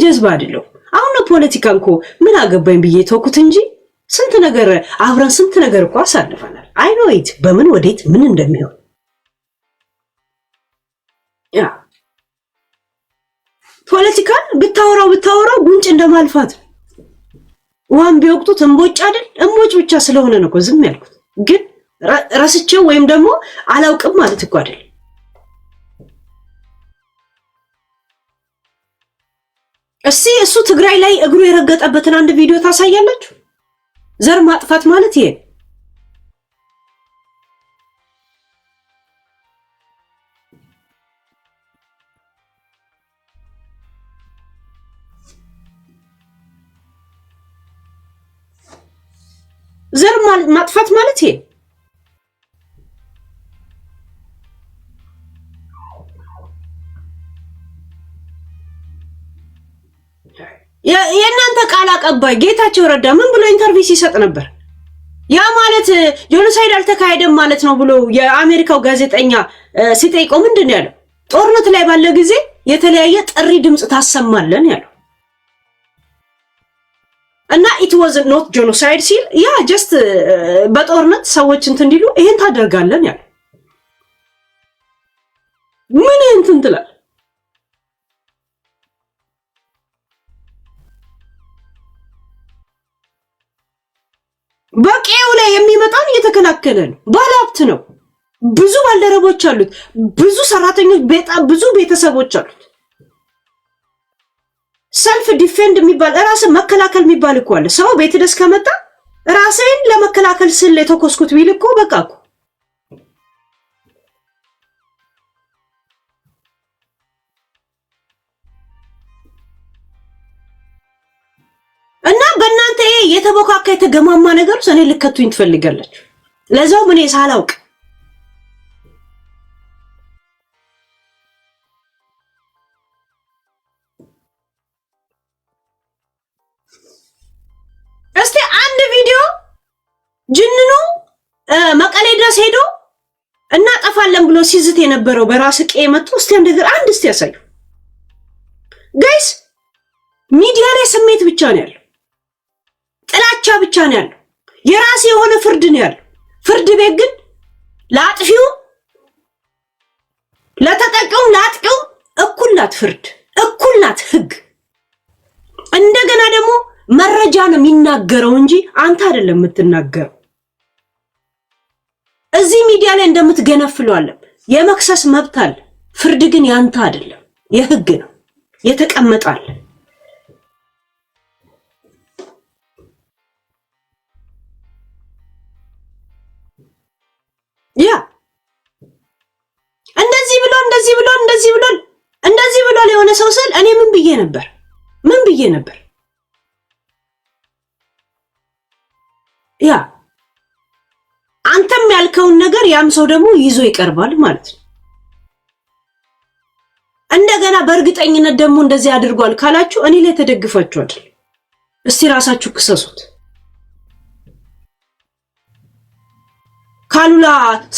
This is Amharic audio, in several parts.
ጀዝባ አይደለም አሁን ፖለቲካን እኮ ምን አገባኝ ብዬ ተውኩት እንጂ ስንት ነገር አብረን ስንት ነገር እኮ አሳልፈናል አይ ኖ ኢት በምን ወዴት ምን እንደሚሆን ያ ፖለቲካን ብታወራው ጉንጭ እንደማልፋት ዋን ቢወቅቱት እንቦጭ አይደል እንቦጭ ብቻ ስለሆነ ነው እኮ ዝም ያልኩት ግን ራስቸው ወይም ደግሞ አላውቅም ማለት እኮ አይደል እሱ ትግራይ ላይ እግሩ የረገጠበትን አንድ ቪዲዮ ታሳያላችሁ ዘር ማጥፋት ማለት ይሄ ዘር ማጥፋት ማለት ይሄ የእናንተ ቃል አቀባይ ጌታቸው ረዳ ምን ብሎ ኢንተርቪው ሲሰጥ ነበር ያ ማለት ጄኖሳይድ አልተካሄደም ማለት ነው ብሎ የአሜሪካው ጋዜጠኛ ሲጠይቀው ምንድነው ያለው ጦርነት ላይ ባለ ጊዜ የተለያየ ጥሪ ድምጽ ታሰማለን ያለው እና it was not genocide ሲል ያ just በጦርነት ሰዎች እንትን እንዲሉ ይሄን ታደርጋለን ያለው ምን እንትን ትላል በቄው ላይ የሚመጣን እየተከላከለ ነው ባለሀብት ነው ብዙ ባልደረቦች አሉት ብዙ ሰራተኞች ብዙ ቤተሰቦች አሉት ሰልፍ ዲፌንድ የሚባል ራስን መከላከል የሚባል እኮ አለ ሰው ቤት ደስ ከመጣ ራስን ለመከላከል ስለ ተኮስኩት ቢል እኮ በቃ እኮ እና በእናንተ የተቦካካ የተገማማ ነገር እኔ ልከቱኝ ትፈልጋላችሁ ለዛው ምን ሳላውቅ እስቲ አንድ ቪዲዮ ጅንኑ መቀሌ ድረስ ሄዶ እናጠፋለን ብሎ ሲዝት የነበረው በራስ ቀይ መጥቶ እስቲ አንድ እስቲ ያሳዩ ጋይስ ሚዲያ ላይ ስሜት ብቻ ነው ያለው ጥላቻ ብቻ ነው ያለው የራስ የሆነ ፍርድ ነው ያለው ፍርድ ቤት ግን ላጥፊው ለተጠቀው ላጥቂው እኩልናት ፍርድ እኩልናት ህግ እንደገና ደግሞ መረጃ ነው የሚናገረው እንጂ አንተ አይደለም የምትናገረው እዚህ ሚዲያ ላይ እንደምትገነፍለው አለ የመክሰስ መብት አለ ፍርድ ግን ያንተ አይደለም የህግ ነው የተቀመጣል ያ እንደዚህ ብሎ የሆነ ሰው ስል እኔ ምን ብዬ ነበር ያ አንተም ያልከውን ነገር ያም ሰው ደግሞ ይዞ ይቀርባል ማለት ነው እንደገና በእርግጠኝነት ደግሞ እንደዚህ አድርጓል ካላችሁ እኔ ላይ ተደግፋችሁ አይደል እስቲ ራሳችሁ ክሰሱት ካሉላ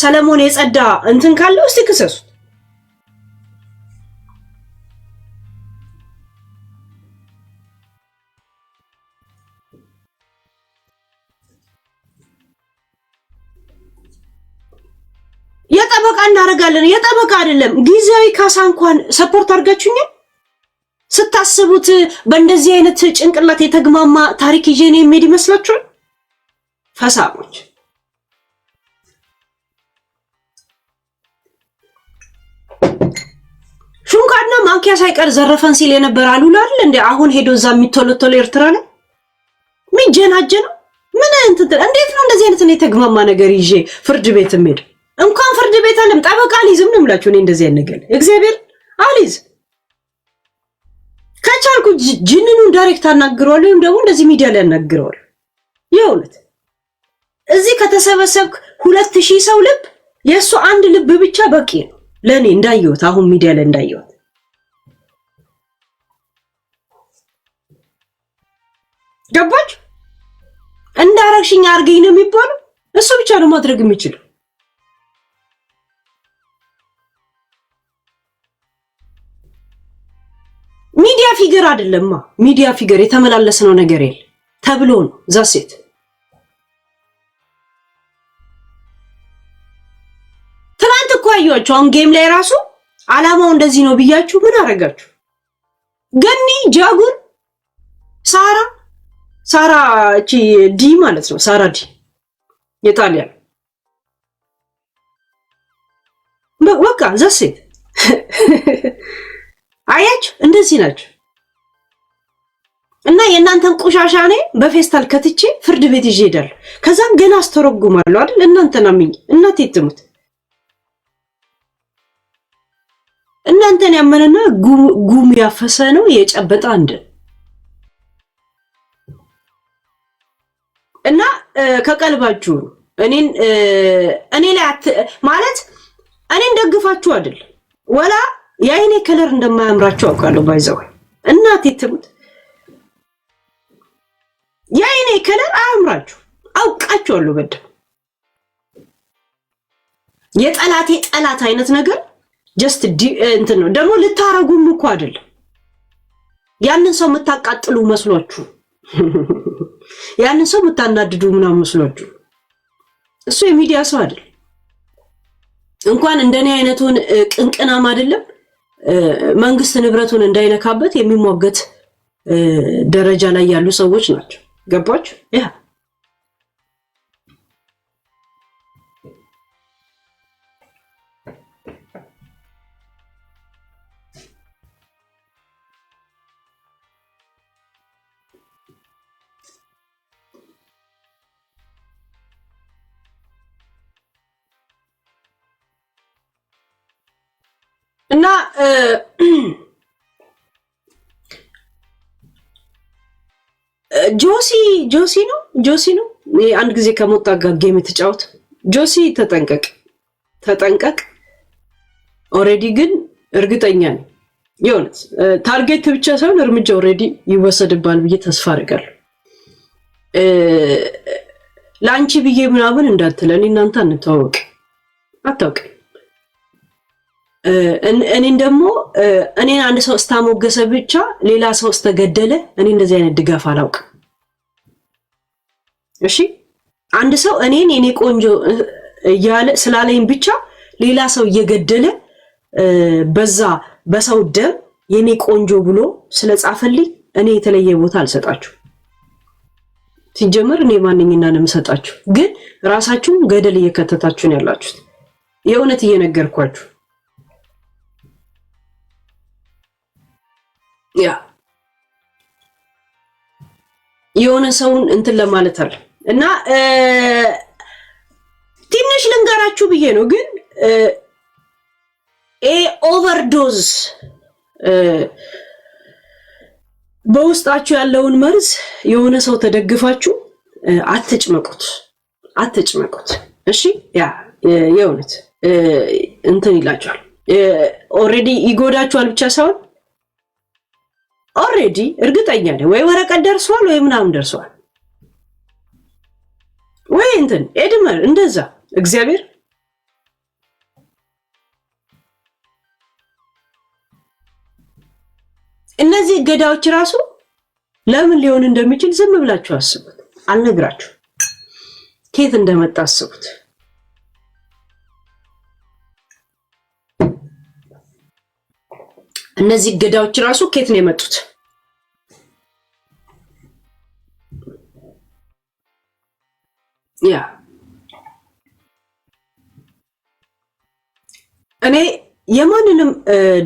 ሰለሞን የጸዳ እንትን ካለው እስቲ ክሰሱት የጠበቃ እናረጋለን የጠበቃ አይደለም ጊዜያዊ ካሳ እንኳን ሰፖርት አድርጋችሁኛል ስታስቡት በእንደዚህ አይነት ጭንቅላት የተግማማ ታሪክ ይዤኔ የሚሄድ ይመስላችኋል ፈሳሞች ሹንካና ማንኪያ ሳይቀር ዘረፈን ሲል የነበር አሉላ አይደል እንዴ አሁን ሄዶ እዛ የሚቶለቶለ ኤርትራ ላይ ምን ጀናጀነው ምን እንዴት ነው እንደዚህ አይነት የተግማማ ነገር ይዤ ፍርድ ቤት ሄድ እንኳን ፍርድ ቤት አለም ጠበቃ ሊዝም ነው የምላችሁ እኔ እንደዚህ አይነት ነገር እግዚአብሔር አሊዝ ከቻልኩ ጅንኑን ዳይሬክት አናግረዋለሁ ወይም ደግሞ እንደዚህ ሚዲያ ላይ አናግረዋለሁ የውነት እዚህ ከተሰበሰብክ 2000 ሰው ልብ የሱ አንድ ልብ ብቻ በቂ ነው ለኔ እንዳየሁት አሁን ሚዲያ ላይ እንዳየሁት ገባች እንዳረግሽኝ አርገኝ ነው የሚባለው እሱ ብቻ ነው ማድረግ የሚችለው ሚዲያ ፊገር አይደለማ ሚዲያ ፊገር የተመላለሰው ነገር የለ ተብሎ ነው ዛሴት ትናንት እኮ አያችሁ አሁን ጌም ላይ ራሱ አላማው እንደዚህ ነው ብያችሁ ምን አረጋችሁ ገኒ ጃጉር ሳራ እቺ ዲ ማለት ነው ሳራ ዲ የጣሊያን በቃ ዛሴት አያችሁ እንደዚህ ናችሁ እና የእናንተን ቆሻሻ ነኝ በፌስታል ከትቼ ፍርድ ቤት ይዤ ሄዳለሁ ከዛም ገና አስተረጉማለሁ አይደል እናንተና ምን እናት ይጥሙት እናንተን ያመነና ጉም ያፈሰ ነው የጨበጣ አንድ እና ከቀልባችሁ እኔ ላይ ማለት እኔን ደግፋችሁ አይደል ወላ የአይኔ ከለር እንደማያምራችሁ አውቃለሁ ባይዘው እናት ይጥሙት የአይኔ ከለር አያምራችሁ አውቃችኋለሁ በደም የጠላቴ ጠላት አይነት ነገር ጀስት እንትን ነው ደግሞ ልታረጉም እኮ አይደል ያንን ሰው መታቃጥሉ መስሏችሁ ያንን ሰው መታናድዱ ምናምን መስሏችሁ እሱ የሚዲያ ሰው አይደል እንኳን እንደኔ አይነቱን ቅንቅናም አይደለም መንግስት ንብረቱን እንዳይነካበት የሚሞገት ደረጃ ላይ ያሉ ሰዎች ናቸው ገባችሁ ያ እና ጆሲ ነው አንድ ጊዜ ከሞጣ ጋር ጌም የተጫወተ ጆሲ ተጠንቀቅ ኦሬዲ ግን እርግጠኛ ነኝ የሆነስ ታርጌት ብቻ ሳይሆን እርምጃ ኦሬዲ ይወሰድባል ብዬ ተስፋ አደርጋለሁ ላንቺ ብዬ ምናምን እንዳትለኝ እናንተ አንተዋወቅ አታውቅ እኔን ደግሞ እኔን አንድ ሰው ስታሞገሰ ብቻ ሌላ ሰው ስተገደለ እኔ እንደዚህ አይነት ድጋፍ አላውቅ እሺ አንድ ሰው እኔን የኔ ቆንጆ እያለ ስላለኝ ብቻ ሌላ ሰው እየገደለ በዛ በሰው ደም የኔ ቆንጆ ብሎ ስለጻፈልኝ እኔ የተለየ ቦታ አልሰጣችሁ ሲጀመር እኔ ማንኛና ነው የምሰጣችሁ ግን ራሳችሁን ገደል እየከተታችሁ ነው ያላችሁት የእውነት እየነገርኳችሁ ያ የሆነ ሰውን እንትን ለማለት አለ እና ትንሽ ልንገራችሁ ብዬ ነው ግን ኦቨርዶዝ በውስጣችሁ ያለውን መርዝ የሆነ ሰው ተደግፋችሁ አትጭመቁት እሺ ያ የእውነት እንትን ይላችኋል ኦሬዲ ይጎዳችኋል ብቻ ሳይሆን ኦሬዲ እርግጠኛ ነኝ ወይ ወረቀት ደርሷል ወይ ምናምን ደርሷል ወይ እንትን ኤድመር እንደዛ እግዚአብሔር እነዚህ ገዳዎች ራሱ ለምን ሊሆን እንደሚችል ዝም ብላችሁ አስቡት አልነግራችሁ ከየት እንደመጣ አስቡት እነዚህ ገዳዎች ራሱ ከየት ነው የመጡት ያ እኔ የማንንም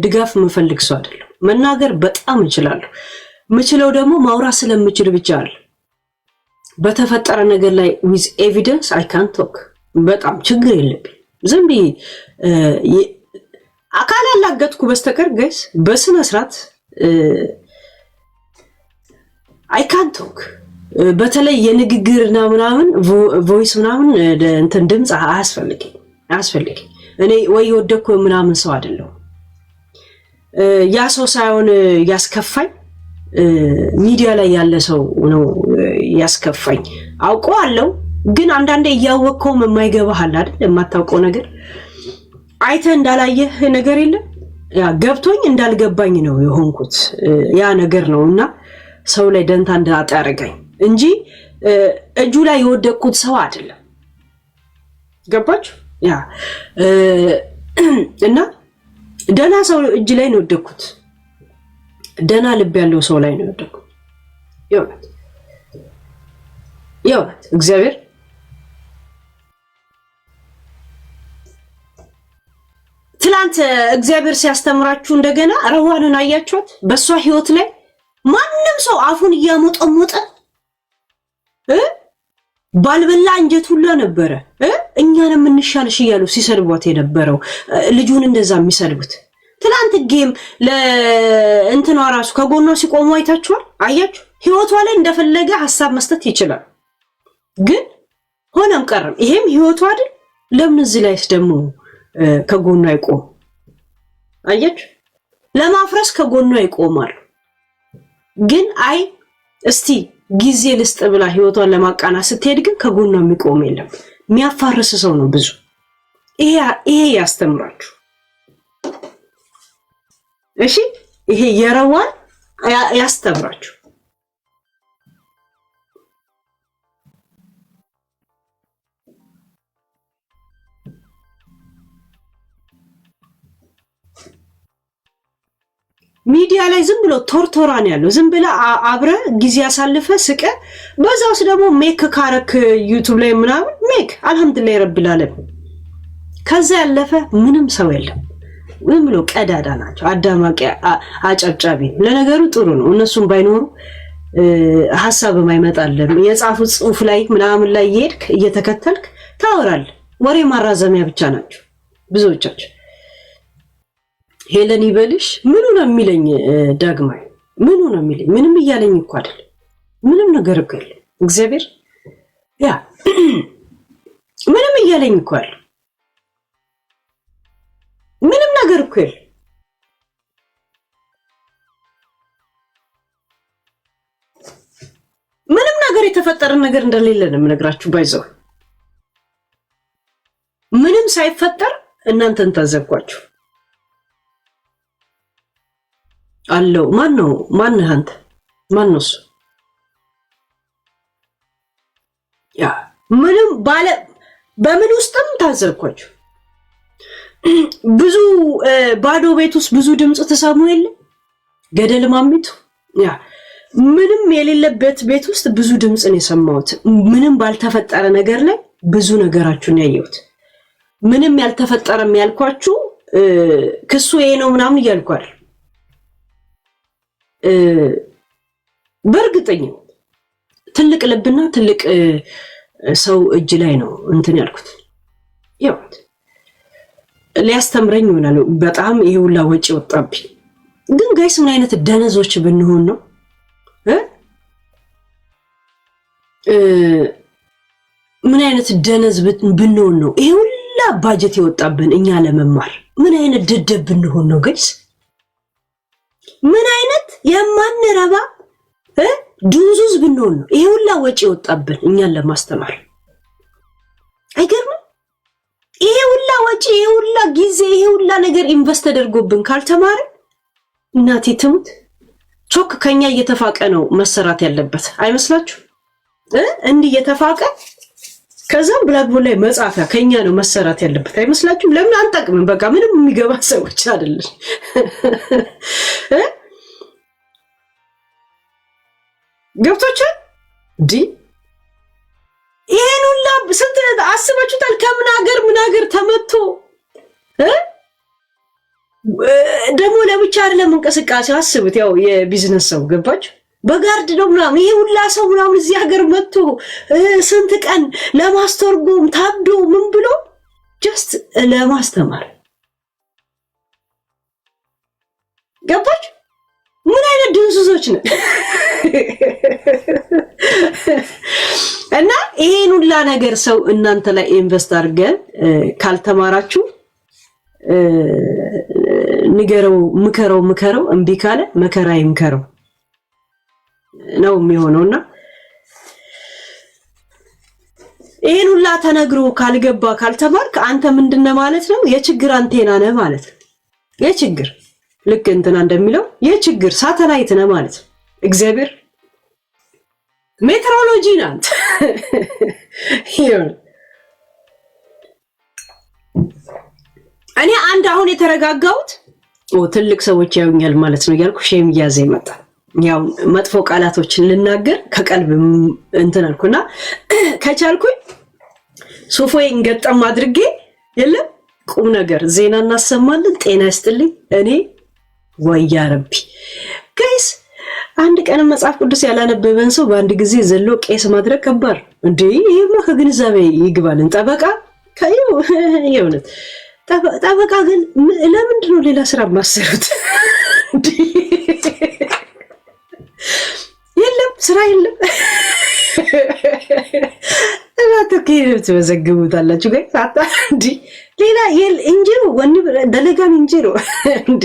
ድጋፍ መፈልግ ሰው አይደለም መናገር በጣም እችላለሁ ምችለው ደግሞ ማውራት ስለምችል ብቻ አይደል በተፈጠረ ነገር ላይ with evidence I can't talk በጣም ችግር የለብኝ ዝም ብዬ አካል አላገጥኩ በስተቀር ጋይስ በስነ ስርዓት I can't talk በተለይ የንግግርና ምናምን ቮይስ ምናምን እንትን ድምጽ አያስፈልግኝ እኔ ወይ ወደኩ ምናምን ሰው አይደለም ያ ሰው ሳይሆን ያስከፋኝ ሚዲያ ላይ ያለ ሰው ነው ያስከፋኝ አውቀዋለሁ ግን አንዳንዴ ያወቀው የማይገባህ አይደል የማታውቀው ነገር አይተ እንዳላየህ ነገር የለም ያ ገብቶኝ እንዳልገባኝ ነው የሆንኩት ያ ነገር ነውና ሰው ላይ ደንታ እንዳጣ ያረጋኝ እንጂ እጁ ላይ የወደቅኩት ሰው አይደለም። ገባችሁ? ያ እና ደና ሰው እጅ ላይ ነው የወደቅኩት። ደና ልብ ያለው ሰው ላይ ነው የወደቅኩት። የእውነት እግዚአብሔር ትላንት እግዚአብሔር ሲያስተምራችሁ እንደገና ረዋንን አያችኋት? በሷ ህይወት ላይ ማንም ሰው አፉን እያሞጠሞጠ ባልበላ እንጀት ሁላ ነበረ እኛን የምንሻልሽ እያሉ ሲሰድቧት የነበረው ልጁን እንደዛ የሚሰድቡት ትላንት ጌም ለእንትኗ ራሱ ከጎኗ ሲቆሙ አይታችኋል? አያችሁ? ህይወቷ ላይ እንደፈለገ ሐሳብ መስጠት ይችላል። ግን ሆነም ቀረም ይሄም ህይወቷ አይደል? ለምን እዚህ ላይስ ደግሞ ከጎኗ አይቆም? አያችሁ? ለማፍረስ ከጎኗ ይቆማል። ግን አይ እስቲ ጊዜ ልስጥ ብላ ህይወቷን ለማቃና ስትሄድ ግን ከጎኗ የሚቆም የለም። የሚያፋርስ ሰው ነው ብዙ። ይሄ ያስተምራችሁ። እሺ ይሄ የረዋን ያስተምራችሁ። ሚዲያ ላይ ዝም ብሎ ቶርቶራን ያለው ዝም ብለ አብረ ጊዜ ያሳልፈ ስቀ በዛውስ ደግሞ ሜክ ካረክ ዩቲዩብ ላይ ምናምን ሜክ አልহামዱሊላህ ረብል ዓለሚን ከዛ ያለፈ ምንም ሰው የለም። ዝም ብሎ ቀዳዳ ናቸው። አዳማቂ አጨብጫቢ። ለነገሩ ጥሩ ነው እነሱም ባይኖሩ ሐሳብ የማይመጣልም የጻፉት ጽሁፍ ላይ ምናምን ላይ ይሄድክ እየተከተልክ ታወራል። ወሬ ማራዘሚያ ብቻ ናቸው ብዙዎቻቸው። ሄለን ይበልሽ ምኑ ነው የሚለኝ ዳግማይ ምኑ ነው የሚለኝ? ምንም እያለኝ እኮ አይደል። ምንም ነገር እኮ የለም። እግዚአብሔር ያ ምንም እያለኝ እኮ አይደል። ምንም ነገር እኮ የለም። ምንም ነገር የተፈጠረ ነገር እንደሌለ ነው የምነግራችሁ። ባይዘው ምንም ሳይፈጠር እናንተን ታዘብኳችሁ አለው። ማን አንተ ማንስ ያ ምንም ባለ በምን ውስጥም ታዘብኳችሁ። ብዙ ባዶ ቤት ውስጥ ብዙ ድምጽ ተሰሙ የለ ገደል ማሚቱ ያ ምንም የሌለበት ቤት ውስጥ ብዙ ድምጽ ነው የሰማሁት። ምንም ባልተፈጠረ ነገር ላይ ብዙ ነገራችሁን ያየሁት። ምንም ያልተፈጠረም ያልኳችሁ ክሱ ይሄ ነው ምናምን እያልኳል። በእርግጠኝነት ትልቅ ልብና ትልቅ ሰው እጅ ላይ ነው እንትን ያልኩት። ያው ሊያስተምረኝ ይሆናል በጣም ይሄ ሁላ ወጪ ወጣብኝ። ግን ጋይስ ምን አይነት ደነዞች ብንሆን ነው ምን አይነት ደነዝ ብንሆን ነው ይሄ ሁላ ባጀት የወጣብን እኛ ለመማር? ምን አይነት ደደብ ብንሆን ነው ጋይስ? ምን አይነት የማንረባ ዱንዙዝ ብንሆን ነው ይሄ ሁላ ወጪ የወጣብን እኛን ለማስተማር? አይገርምም? ይሄ ሁላ ወጪ፣ ይሄ ሁላ ጊዜ፣ ይሄ ሁላ ነገር ኢንቨስት ተደርጎብን ካልተማረ እናቴ ትሙት ቾክ ከኛ እየተፋቀ ነው መሰራት ያለበት አይመስላችሁ? እንዲህ እየተፋቀ ከዛም ብላክቦርድ ላይ መጻፊያ ከኛ ነው መሰራት ያለበት አይመስላችሁም? ለምን አንጠቅምም? በቃ ምንም የሚገባ ሰዎች አይደለም። ገብቶቻል ዲ ይሄን ሁላ ስንት አስባችሁታል? ምን ሀገር ተመቶ ደግሞ ለብቻ አይደለም እንቅስቃሴው። አስቡት፣ ያው የቢዝነስ ሰው ገባችሁ በጋርድ ነው ምናምን ይሄ ሁላ ሰው ምናምን እዚህ ሀገር መጥቶ ስንት ቀን ለማስተርጎም ታብዶ ምን ብሎ ጀስት ለማስተማር ገባችሁ? ምን አይነት ድንሱሶች ነን? እና ይሄን ሁላ ነገር ሰው እናንተ ላይ ኢንቨስት አድርገን ካልተማራችሁ ንገረው ምከረው እምቢ ካለ መከራ ይምከረው ነው የሚሆነውና ይሄን ሁላ ተነግሮ ካልገባ ካልተማርክ አንተ ምንድነው ማለት ነው? የችግር አንቴና ነህ ማለት ነው። የችግር ልክ እንትና እንደሚለው የችግር ሳተላይት ነው ማለት እግዚአብሔር ሜትሮሎጂ ናት። እኔ አንድ አሁን የተረጋጋሁት ትልቅ ሰዎች ያዩኛል ማለት ነው እያልኩ ሼም እያዘ ይመጣ። ያው መጥፎ ቃላቶችን ልናገር ከቀልብ እንትን አልኩና ከቻልኩኝ ሶፋዬን ገጠም አድርጌ የለም ቁም ነገር ዜና እናሰማለን። ጤና ይስጥልኝ። እኔ ወያ ረቢ ጋይስ አንድ ቀን መጽሐፍ ቅዱስ ያላነበበን ሰው በአንድ ጊዜ ዘሎ ቄስ ማድረግ ከባድ እንዴ! ይሄማ ከግንዛቤ ይግባልን። ጠበቃ የእውነት ጠበቃ ግን ለምንድን ነው ሌላ ስራ ማሰሩት? የለም ስራ የለም። ትመዘግቡታላችሁ ጋር ሳታ እንዲ ሌላ እንጀሮ ወንድ ደለጋን እንጀሮ እንዲ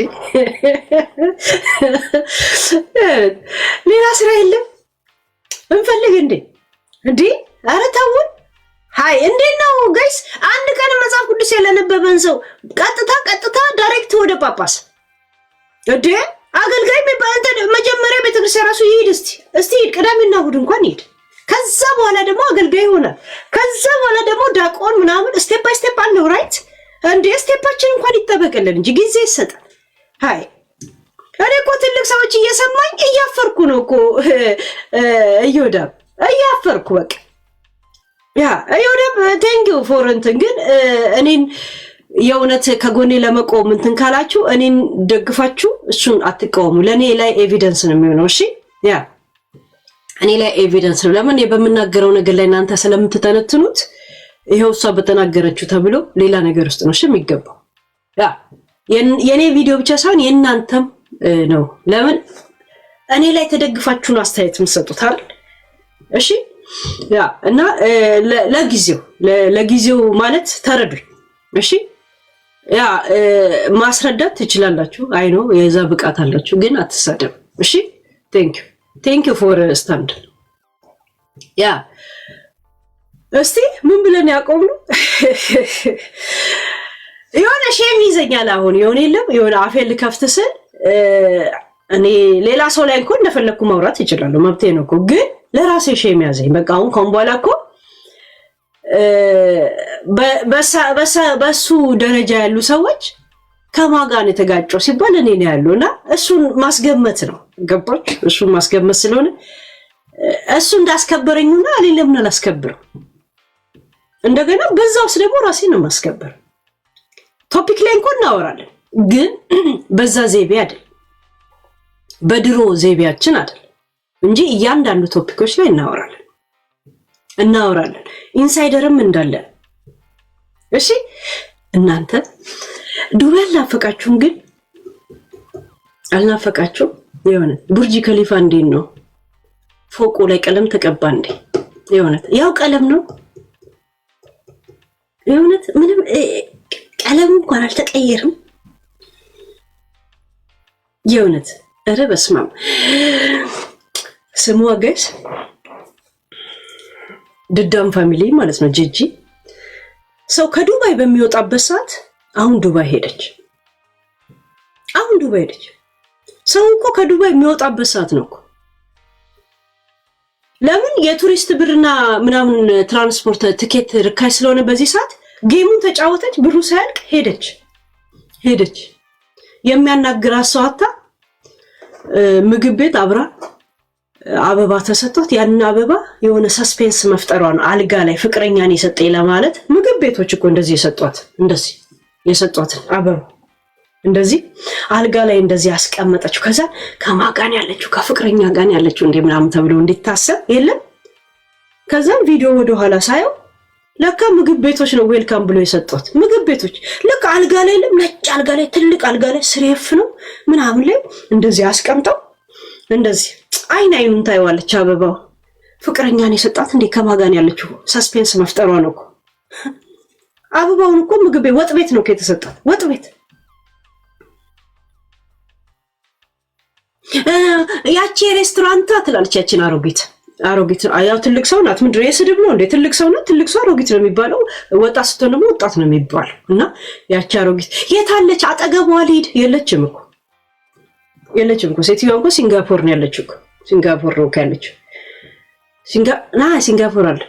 ሌላ ስራ የለም። እንፈልግ እንዴ ኧረ ተውን። ሃይ እንዴት ነው ጋይስ? አንድ ቀን መጽሐፍ ቅዱስ ያላነበበን ሰው ቀጥታ ዳይሬክት ወደ ጳጳስ እንዴ አገልጋይ መጀመሪያ ቤተክርስቲያን ራሱ ይሄድ እስቲ ቅዳሜና እሑድ እንኳን ይሄድ። ከዛ በኋላ ደግሞ አገልጋይ ይሆናል። ከዛ በኋላ ደግሞ ዲያቆን ምናምን ስቴፕ ባይ ስቴፕ አለው ራይት እንዴ ስቴፓችን እንኳን ይጠበቅልን እንጂ ጊዜ ይሰጣል። ሃይ እኔ እኮ ትልቅ ሰዎች እየሰማኝ እያፈርኩ ነው እኮ እዮዳብ እያፈርኩ በቃ ያ እዮዳብ ቴንክ ዩ ፎር እንትን ግን እኔን የእውነት ከጎኔ ለመቆም እንትን ካላችሁ እኔን ደግፋችሁ እሱን አትቃወሙ። ለኔ ላይ ኤቪደንስ ነው የሚሆነው። እሺ ያ እኔ ላይ ኤቪደንስ ነው። ለምን በመናገረው ነገር ላይ እናንተ ስለምትተነትኑት ይሄው እሷ በተናገረችው ተብሎ ሌላ ነገር ውስጥ ነው እሺ የሚገባው። ያ የኔ ቪዲዮ ብቻ ሳይሆን የእናንተም ነው። ለምን እኔ ላይ ተደግፋችሁ ነው አስተያየት የምትሰጡት አይደል? እሺ ያ እና ለጊዜው ማለት ተረዱኝ። እሺ ያ ማስረዳት ትችላላችሁ። አይ ነው የዛ ብቃት አላችሁ፣ ግን አትሳደቡ። እሺ ቴንክ ዩ ፎር ስታንድ። ያ እስቲ ምን ብለን ያቆምነው? የሆነ ሼም ይዘኛል አሁን የሆነ አፌን ልከፍት ስል እኔ ሌላ ሰው ላይ እንኳን እንደፈለኩ ማውራት ይችላል፣ መብቴ ነው እኮ። ግን ለራሴ ሼም ያዘኝ። በቃ አሁን ከንቧላ እኮ በሱ ደረጃ ያሉ ሰዎች ከማጋን የተጋጨው ሲባል እኔ ነው ያለውና እሱን ማስገመት ነው። ገባች? እሱን ማስገመት ስለሆነ እሱ እንዳስከበረኝና እኔ ለምን አላስከብረው? እንደገና በዛውስ ደግሞ ራሴ ነው ማስከበር። ቶፒክ ላይ እንኳን እናወራለን፣ ግን በዛ ዘይቤ አይደል፣ በድሮ ዘይቤያችን አይደል እንጂ እያንዳንዱ ቶፒኮች ላይ እናወራለን ኢንሳይደርም እንዳለ። እሺ እናንተ ዱባይ አልናፈቃችሁም? ግን አልናፈቃችሁም? የሆነ ቡርጅ ከሊፋ እንዴት ነው ፎቁ ላይ ቀለም ተቀባ እንዴ? የሆነ ያው ቀለም ነው የሆነ ምንም ቀለም እንኳን አልተቀየረም። የሆነት ኧረ በስመ አብ ስሙ ጋይስ ድዳም ፋሚሊ ማለት ነው። ጂጂ ሰው ከዱባይ በሚወጣበት ሰዓት አሁን ዱባይ ሄደች። ሰው እኮ ከዱባይ የሚወጣበት ሰዓት ነው እኮ። ለምን የቱሪስት ብርና ምናምን ትራንስፖርት ትኬት ርካሽ ስለሆነ በዚህ ሰዓት ጌሙን ተጫወተች፣ ብሩ ሳያልቅ ሄደች። የሚያናግራት ሰው አታ ምግብ ቤት አብራ አበባ ተሰጥቷት ያንን አበባ የሆነ ሰስፔንስ መፍጠሯን አልጋ ላይ ፍቅረኛን የሰጠኝ ለማለት ምግብ ቤቶች እኮ እንደዚህ የሰጧትን አበባ እንደዚህ አልጋ ላይ እንደዚህ ያስቀመጠችው። ከዛ ከማጋን ያለችው ከፍቅረኛ ጋር ያለችው እንደ ምናምን ተብሎ እንዲታሰብ የለም። ከዛ ቪዲዮ ወደ ኋላ ሳየው ለካ ምግብ ቤቶች ነው ዌልካም ብሎ የሰጧት። ምግብ ቤቶች ለካ አልጋ ላይ ነጭ አልጋ ላይ ትልቅ አልጋ ላይ ስሬፍ ነው ምናምን ላይ እንደዚህ አስቀምጠው እንደዚህ አይኑን ታይዋለች። አበባው ፍቅረኛን የሰጣት እንደ ከማጋን ያለችው ሰስፔንስ መፍጠሯ ነው እኮ። አበባውን እኮ ምግብ ቤት ወጥ ቤት ነው ከተሰጣት ወጥ ቤት። ያቺ ሬስቶራንት ትላለች ያቺን አሮጊት ያው ትልቅ ሰው ናት። ምንድን ነው የስድብ ነው እንዴ? ትልቅ ሰው ናት። ትልቅ ሰው አሮጊት ነው የሚባለው። ወጣት ስትሆን ደግሞ ወጣት ነው የሚባለው። እና ያቺ አሮጊት የታለች? አጠገቧ ልሂድ የለችም እኮ የለችም እኮ ሴትዮዋ እኮ ሲንጋፖር ነው ያለችው እኮ ሲንጋፖር ነው ያለችው ሲንጋፖር አለ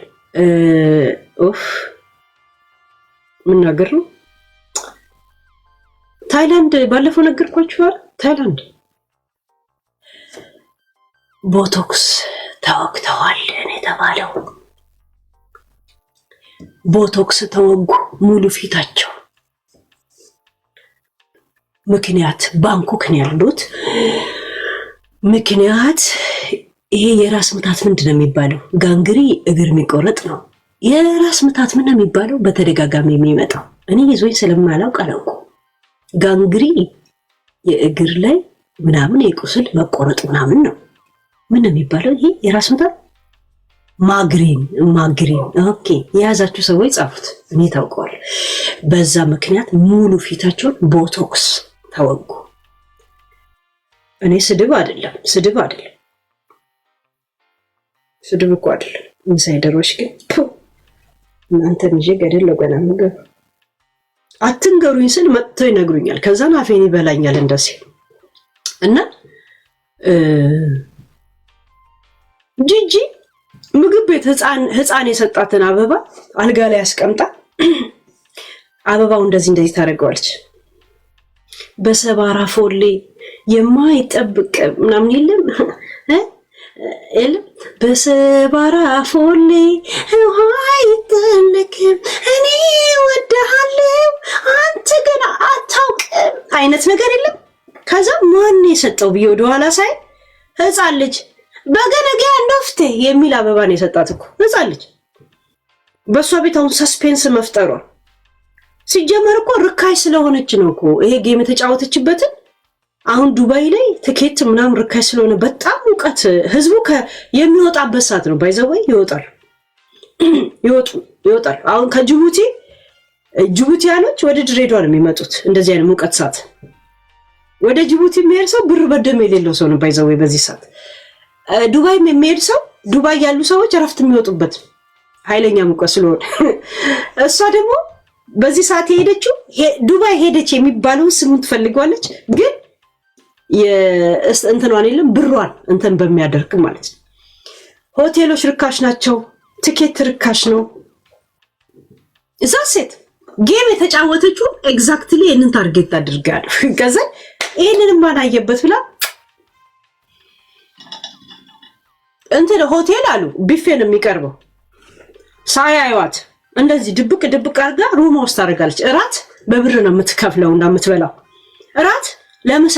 ኦፍ ምን ነገር ነው ታይላንድ ባለፈው ነገርኳችሁ አይደል ታይላንድ ቦቶክስ ተወግተዋል እኔ ተባለው ቦቶክስ ተወጉ ሙሉ ፊታቸው ምክንያት ባንኮክ ነው ያሉት ምክንያት ይሄ የራስ ምታት ምንድነው የሚባለው ጋንግሪ እግር የሚቆረጥ ነው የራስ ምታት ምንድነው የሚባለው በተደጋጋሚ የሚመጣው እኔ ይዞኝ ስለማላውቅ አላውቁ ጋንግሪ የእግር ላይ ምናምን የቁስል መቆረጥ ምናምን ነው ምንድነው የሚባለው ይሄ የራስ ምታት ማግሪን ኦኬ የያዛችሁ ሰዎች ጻፉት እኔ ታውቀዋል በዛ ምክንያት ሙሉ ፊታቸውን ቦቶክስ ተወጉ እኔ ስድብ አይደለም ስድብ እኮ አይደለም ኢንሳይደሮች ግን እናንተ እንጂ ገደል ለገና ነገር አትንገሩኝ ስል መጥተው ይነግሩኛል ከዛን አፌን ይበላኛል እንደዚህ እና ጂጂ ምግብ ቤት ህፃን የሰጣትን አበባ አልጋ ላይ አስቀምጣ አበባው እንደዚህ ታደርገዋለች በሰባራ ፎሌ የማይጠብቅ ምናምን የለም በሰባራ ፎሌ አይጠልቅም እኔ ወደሃለው አንተ ግን አታውቅም አይነት ነገር የለም ከዛ ማን የሰጠው ብዬ ወደኋላ ሳይ ህፃን ልጅ በገነገ እንደፍቴ የሚል አበባ ነው የሰጣት እኮ ህፃን ልጅ በሷ ቤት አሁን ሰስፔንስ መፍጠሯ ሲጀመር እኮ ርካሽ ስለሆነች ነው እኮ ይሄ ጌም የተጫወተችበትን አሁን ዱባይ ላይ ትኬት ምናምን ርካሽ ስለሆነ በጣም ሙቀት ህዝቡ የሚወጣበት ሰዓት ነው ባይዘወይ ይወጣል አሁን ከጅቡቲ ያሎች ወደ ድሬዳዋ ነው የሚመጡት እንደዚህ አይነት ሙቀት ሰዓት ወደ ጅቡቲ የሚሄድ ሰው ብር በደም የሌለው ሰው ነው ባይዘወይ በዚህ ሰዓት ዱባይ የሚሄድ ሰው ዱባይ ያሉ ሰዎች እረፍት የሚወጡበት ኃይለኛ ሙቀት ስለሆነ እሷ ደግሞ በዚህ ሰዓት ሄደችው ዱባይ ሄደች የሚባለው ስሙን ትፈልጓለች ግን የእንትኗን የለም ብሯን እንትን በሚያደርግ ማለት ነው ሆቴሎች ርካሽ ናቸው ቲኬት ርካሽ ነው እዛ ሴት ጌም የተጫወተችው ኤግዛክትሊ እነን ታርጌት አድርጋለሁ ከዛ ይሄንን ማናየበት ብላ እንትን ሆቴል አሉ ቢፌ ነው የሚቀርበው ሳያዩት እንደዚህ ድብቅ አርጋ ሩም ውስጥ ታደርጋለች እራት በብር ነው የምትከፍለው እና የምትበላው እራት ለምሳ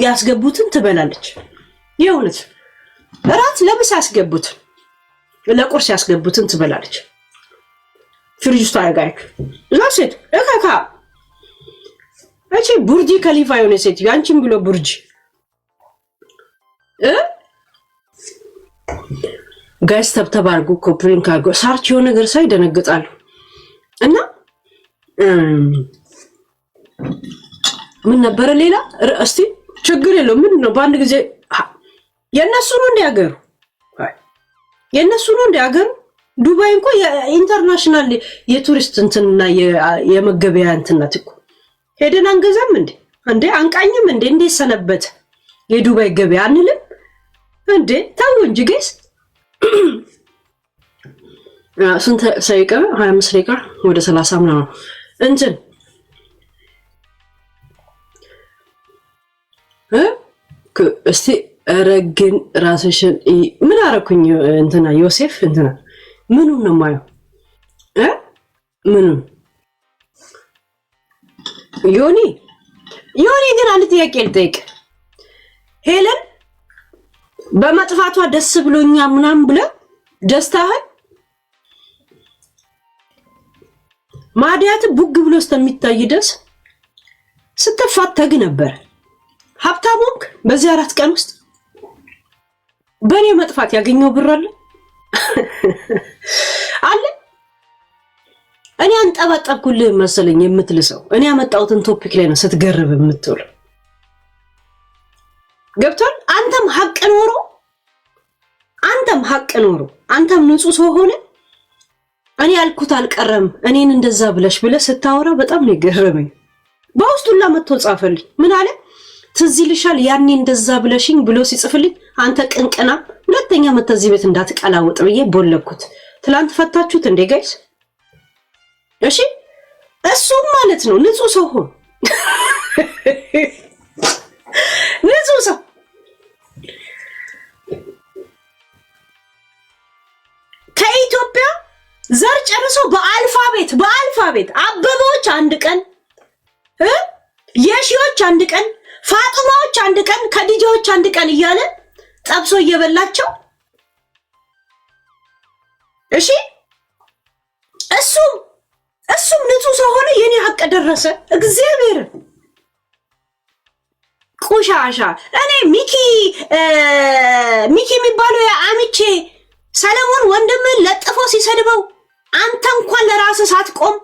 ያስገቡትን ትበላለች የእውነት እራት ለምሳ ያስገቡት ለቁርስ ያስገቡትን ትበላለች ፍሪጅ ውስጥ አያጋይክ ላሴት እካካ እቺ ቡርጂ ከሊፋ የሆነ ሴት ያንቺም ብሎ ቡርጂ ጋይስ ተባርጉ ኮፕሪን ካርጎ ሳርች የሆነ ነገር ሳይ ደነግጣሉ እና ምን ነበር ሌላ እስቲ ችግር የለው ምን ነው በአንድ ጊዜ የነሱ ነው እንዲያገሩ ዱባይ እንኳን የኢንተርናሽናል የቱሪስት እንትንና የመገበያ እንትናት እኮ ሄደን አንገዛም እንዴ አንቃኝም እንዴ ሰነበት የዱባይ ገበያ አንልም እንዴ ታው እንጂ ጋይስ ስንት ሰይቀ 25 ደቂቃ ወደ 30 ነው እንትን እስቲ ረግን ራስሽን ምን አረኩኝ እንትና ዮሴፍ እንትና ምኑ ነው ማየው ምኑ ዮኒ ግን አንድ ጥያቄ ልጠይቅ ሄለን በመጥፋቷ ደስ ብሎኛ ምናም ብለ ደስታህን ማዲያት ቡግ ብሎ እስከሚታይ ደስ ስትፋተግ ነበር ሀብታሙክ በዚህ 4 ቀን ውስጥ በኔ መጥፋት ያገኘው ብር አለ እኔ አንጠባጠብኩልህ መሰለኝ የምትልሰው እኔ ያመጣሁትን ቶፒክ ላይ ነው ስትገርብ የምትውል ገብቷል አንተም ሐቅ ኖሮ አንተም ንጹህ ሰው ሆነ እኔ ያልኩት አልቀረም እኔን እንደዛ ብለሽ ስታወራ በጣም ነው የገረመኝ በውስጡላ መጥቶ ጻፈልኝ ምን አለ ትዝ ይልሻል ያኔ እንደዛ ብለሽኝ ብሎ ሲጽፍልኝ አንተ ቅንቅና ሁለተኛ መተዚህ ቤት እንዳትቀላውጥ ብዬ ቦለኩት። ትላንት ፈታችሁት እንዴ ጋይስ? እሺ እሱም ማለት ነው ንጹህ ሰው ሆኖ ንጹህ ሰው ከኢትዮጵያ ዘር ጨርሶ በአልፋቤት አበቦች አንድ ቀን የሺዎች አንድ ቀን ፋጡማዎች አንድ ቀን ከዲጆች አንድ ቀን እያለ ጠብሶ እየበላቸው እሺ እሱም ንጹህ ሰው ሆነ። የኔ ሀቅ ደረሰ። እግዚአብሔር ቁሻሻ እኔ ሚኪ የሚባለው የአሚቼ ሰለሞን ወንድምን ለጥፎ ሲሰድበው አንተ እንኳን ለራስህ ሳትቆም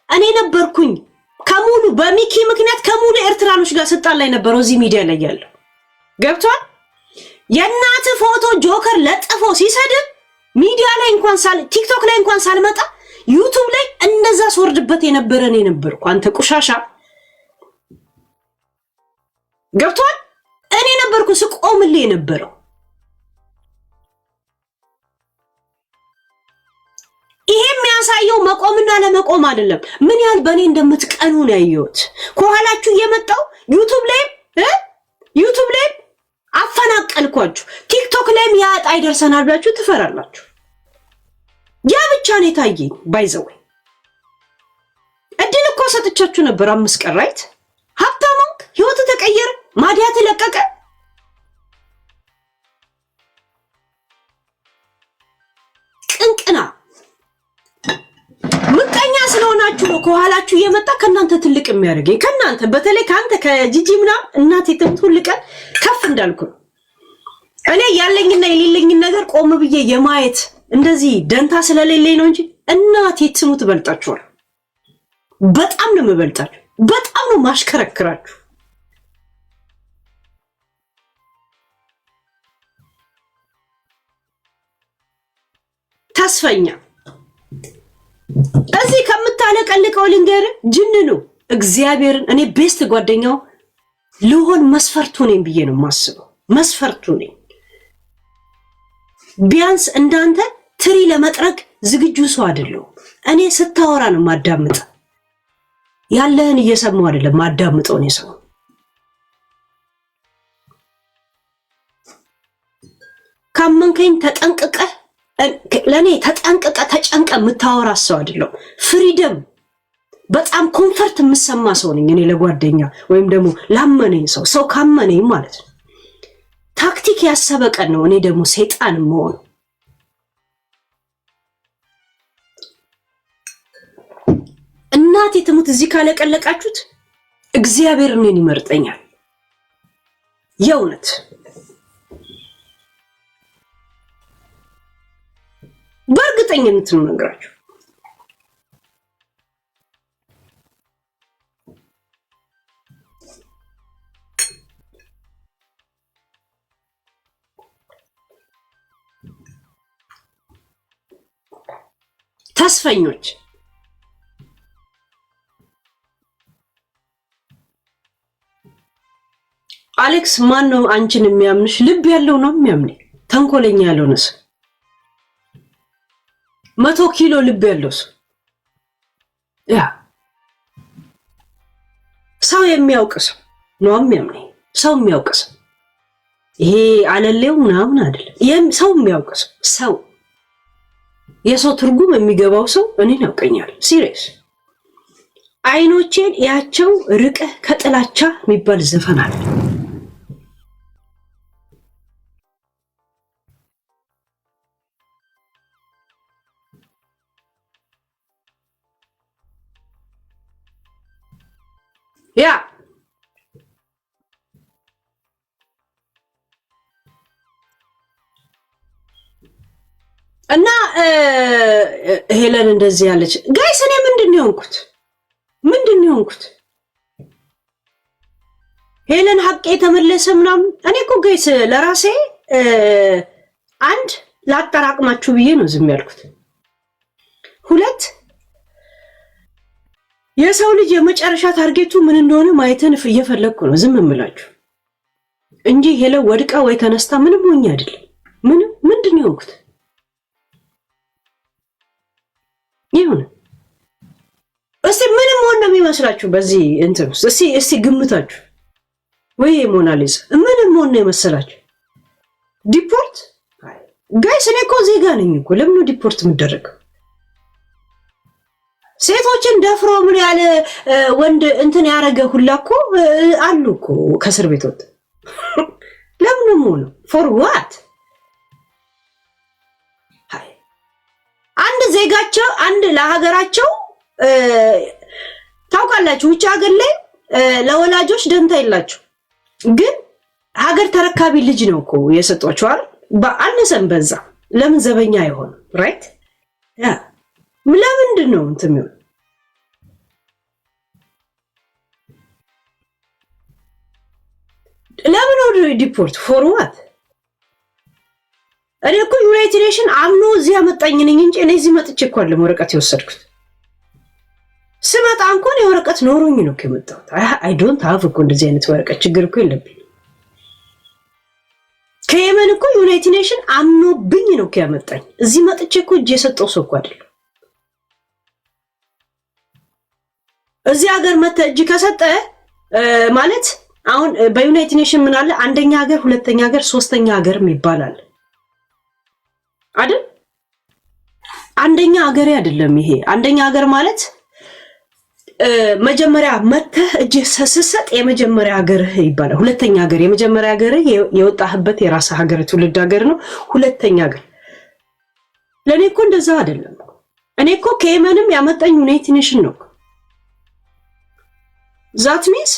እኔ ነበርኩኝ ከሙሉ በሚኪ ምክንያት ከሙሉ ኤርትራኖች ጋር ስልጣን ላይ ነበረው እዚህ ሚዲያ ላይ ያለው ገብቷል። የእናት ፎቶ ጆከር ለጥፎ ሲሰድብ ሚዲያ ላይ እንኳን ቲክቶክ ላይ እንኳን ሳልመጣ ዩቲዩብ ላይ እንደዛ ስወርድበት የነበረ እኔ ነበርኩ። አንተ ቁሻሻ ገብቷል። እኔ ነበርኩ ስቆምልህ የነበረው። ይሄ የሚያሳየው መቆምና ለመቆም አይደለም፣ ምን ያህል በእኔ እንደምትቀኑ ነው ያየሁት። ከኋላችሁ እየመጣው ዩቲዩብ ላይ አፈናቀልኳችሁ። ቲክቶክ ላይም ያጣ ይደርሰናል ብላችሁ ትፈራላችሁ። ያ ብቻ ነው የታየኝ። ባይዘው እድል እኮ ሰጥቻችሁ ነበር 5 ቀን ራይት። ሀብታሙን ህይወት ተቀየረ፣ ማዲያት ለቀቀ። ቅንቅና ምቀኛ ስለሆናችሁ ነው ከኋላችሁ እየመጣ ከናንተ ትልቅ የሚያደርገኝ። ከናንተ በተለይ ካንተ ከጂጂ ምናምን እናቴ ትምት ሁሉ ቀን ከፍ እንዳልኩ ነው። እኔ ያለኝና የሌለኝን ነገር ቆም ብዬ የማየት እንደዚህ ደንታ ስለሌለኝ ነው እንጂ እናቴ ትሙት በልጣችኋል። በጣም ነው የምበልጣችሁ፣ በጣም ነው ማሽከረክራችሁ። ተስፈኛ እዚህ ከምታለቀልቀው ልንገር ጅንኑ እግዚአብሔርን እኔ ቤስት ጓደኛው ልሆን መስፈርቱ ነኝ ብዬ ነው የማስበው። መስፈርቱ ነኝ። ቢያንስ እንዳንተ ትሪ ለመጥረግ ዝግጁ ሰው አይደለሁም። እኔ ስታወራ ነው ማዳምጥ፣ ያለህን እየሰማው አይደለም ማዳምጠው ነው ሰው። ካመንከኝ ተጠንቅቀ ለኔ ተጠንቅቀ ተጨንቀ የምታወራ ሰው አይደለሁም። ፍሪደም በጣም ኮምፈርት የምሰማ ሰው ነኝ እኔ ለጓደኛ ወይም ደግሞ ላመነኝ ሰው ካመነኝ ማለት ነው። ታክቲክ ያሰበ ቀን ነው እኔ ደግሞ ሰይጣን መሆን። እናቴ ትሙት እዚህ ካለቀለቃችሁት እግዚአብሔር እኔን ይመርጠኛል። የእውነት በእርግጠኝነት ነው ነገራችሁ። ተስፈኞች አሌክስ ማን ነው አንቺን የሚያምንሽ? ልብ ያለው ነው የሚያምነኝ። ተንኮለኛ ያልሆነስ 100 ኪሎ ልብ ያለው ያ ሰው የሚያውቅ ሰው ነው የሚያምነኝ። ሰው የሚያውቅ ሰው ይሄ አለሌው ምናምን አይደለም። ሰው የሚያውቅ ሰው የሰው ትርጉም የሚገባው ሰው እኔን ያውቀኛል። ሲሪየስ አይኖቼን ያቸው ርቀህ ከጥላቻ የሚባል ዘፈን አለ። ያ እና ሄለን እንደዚህ ያለች ጋይስ እኔ ምንድነው የሆንኩት? ሄለን ሀቄ ተመለሰ ምናምን። እኔ እኮ ጋይስ ለራሴ አንድ ላጠራቅማችሁ ብዬ ነው ዝም ያልኩት። 2 የሰው ልጅ የመጨረሻ ታርጌቱ ምን እንደሆነ ማየትን እየፈለኩ ነው ዝም እምላችሁ እንጂ ሄለ ወድቃ ወይ ተነስታ ምንም ሆኜ አይደለም። ምንድን ነው የሆንኩት? ይሁን እስቲ ምንም ሆነ ነው የሚመስላችሁ በዚህ እንትን እስቲ ግምታችሁ ወይ ሞናሊዛ ምንም ሆነ ነው የመሰላችሁ? ዲፖርት ጋይስ እኔ እኮ ዜጋ ነኝ እኮ ለምን ነው ዲፖርት የምደረገው? ሴቶችን ደፍሮ ምን ያለ ወንድ እንትን ያረገ ሁላ እኮ አሉ እኮ ከእስር ቤት ወጥ ለምን ነው ፎር ዋት? አንድ ዜጋቸው አንድ ለሀገራቸው ታውቃላችሁ ውጭ ሀገር ላይ ለወላጆች ደንታ የላቸው ግን ሀገር ተረካቢ ልጅ ነው እኮ የሰጧቸው አይደል? በአነሰም በዛ ለምን ዘበኛ አይሆን? ራይት ያ ለምንድን ነው እንትን ነው? ለምን ወደ ዲፖርት ፎር ዋት? እኔ እኮ ዩናይትድ ኔሽን አምኖ እዚህ አመጣኝ ነኝ እንጂ እኔ እዚህ መጥቼ እኮ አይደለም ወረቀት የወሰድኩት። ስመጣ እንኳን የወረቀት ኖሮኝ ነው ከመጣሁት። አይ ዶንት ሃቭ እኮ እንደዚህ አይነት ወረቀት ችግር እኮ የለብኝ። ከየመን እኮ ዩናይትድ ኔሽን አምኖብኝ ነው ከያመጣኝ። እዚህ መጥቼ እኮ እጄ የሰጠው ሰው እኮ አይደለም። እዚህ ሀገር መተ እጅ ከሰጠ ማለት አሁን በዩናይትድ ኔሽን ምን አለ? አንደኛ ሀገር፣ ሁለተኛ ሀገር፣ ሶስተኛ ሀገርም ይባላል አይደል? አንደኛ ሀገር አይደለም ይሄ። አንደኛ ሀገር ማለት መጀመሪያ መተህ እጅ ሰሰሰጥ የመጀመሪያ ሀገር ይባላል። ሁለተኛ ሀገር የመጀመሪያ ሀገር የወጣህበት የራስ ሀገር ትውልድ ሀገር ነው። ሁለተኛ ሀገር ለኔ እኮ እንደዛ አይደለም። እኔ እኮ ከየመንም ያመጣኝ ዩናይትድ ኔሽን ነው። ዛት ሚንስ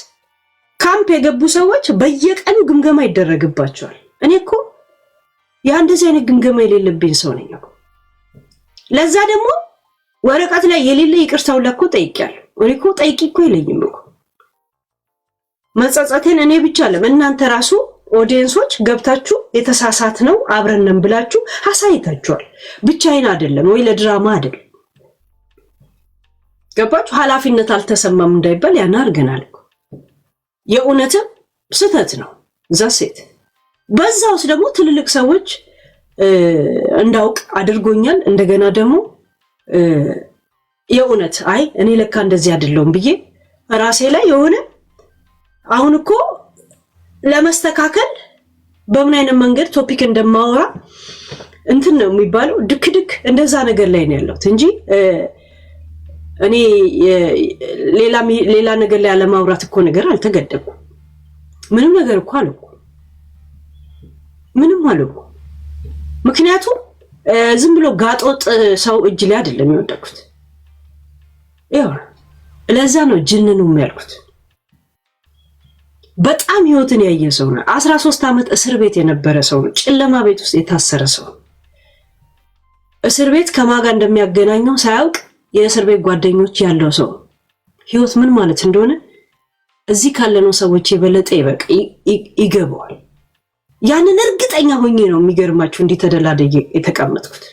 ካምፕ የገቡ ሰዎች በየቀኑ ግምገማ ይደረግባቸዋል። እኔ እኮ እንደዚህ አይነት ግምገማ የሌለብኝ ሰው ነኝ እኮ። ለዛ ደግሞ ወረቀት ላይ የሌለ ይቅርታው ለኮ ጠይቄያለሁ። እኔ እኮ ጠይቂ እኮ የለኝም እኮ መጸጸቴን እኔ ብቻ እናንተ ራሱ ኦዲየንሶች ገብታችሁ የተሳሳት ነው አብረን ነን ብላችሁ አሳይታችኋል። ብቻዬን አይደለም ወይ ለድራማ አይደለም። ገባችሁ? ኃላፊነት አልተሰማም እንዳይባል ያን አድርገናል እኮ። የእውነትም ስተት ነው ዛሴት። በዛውስ ደግሞ ትልልቅ ሰዎች እንዳውቅ አድርጎኛል። እንደገና ደግሞ የእውነት አይ እኔ ለካ እንደዚህ አይደለም ብዬ ራሴ ላይ የሆነ አሁን እኮ ለመስተካከል በምን አይነት መንገድ ቶፒክ እንደማወራ እንትን ነው የሚባለው ድክድክ እንደዛ ነገር ላይ ነው ያለሁት እንጂ እኔ ሌላ ነገር ላይ አለማውራት እኮ ነገር አልተገደብኩም። ምንም ነገር እኮ አልኩ ምንም አልኩ። ምክንያቱም ዝም ብሎ ጋጦጥ ሰው እጅ ላይ አይደለም የወደኩት። ያው ለዛ ነው ጅንኑ የሚያልኩት። በጣም ህይወትን ያየ ሰው ነው። 13 ዓመት እስር ቤት የነበረ ሰው ነው። ጨለማ ቤት ውስጥ የታሰረ ሰው። እስር ቤት ከማጋ እንደሚያገናኘው ሳያውቅ የእስር ቤት ጓደኞች ያለው ሰው ህይወት ምን ማለት እንደሆነ እዚህ ካለነው ሰዎች የበለጠ ይገባዋል። ያንን እርግጠኛ ሆኜ ነው የሚገርማችሁ እንዲህ ተደላደየ የተቀመጥኩት።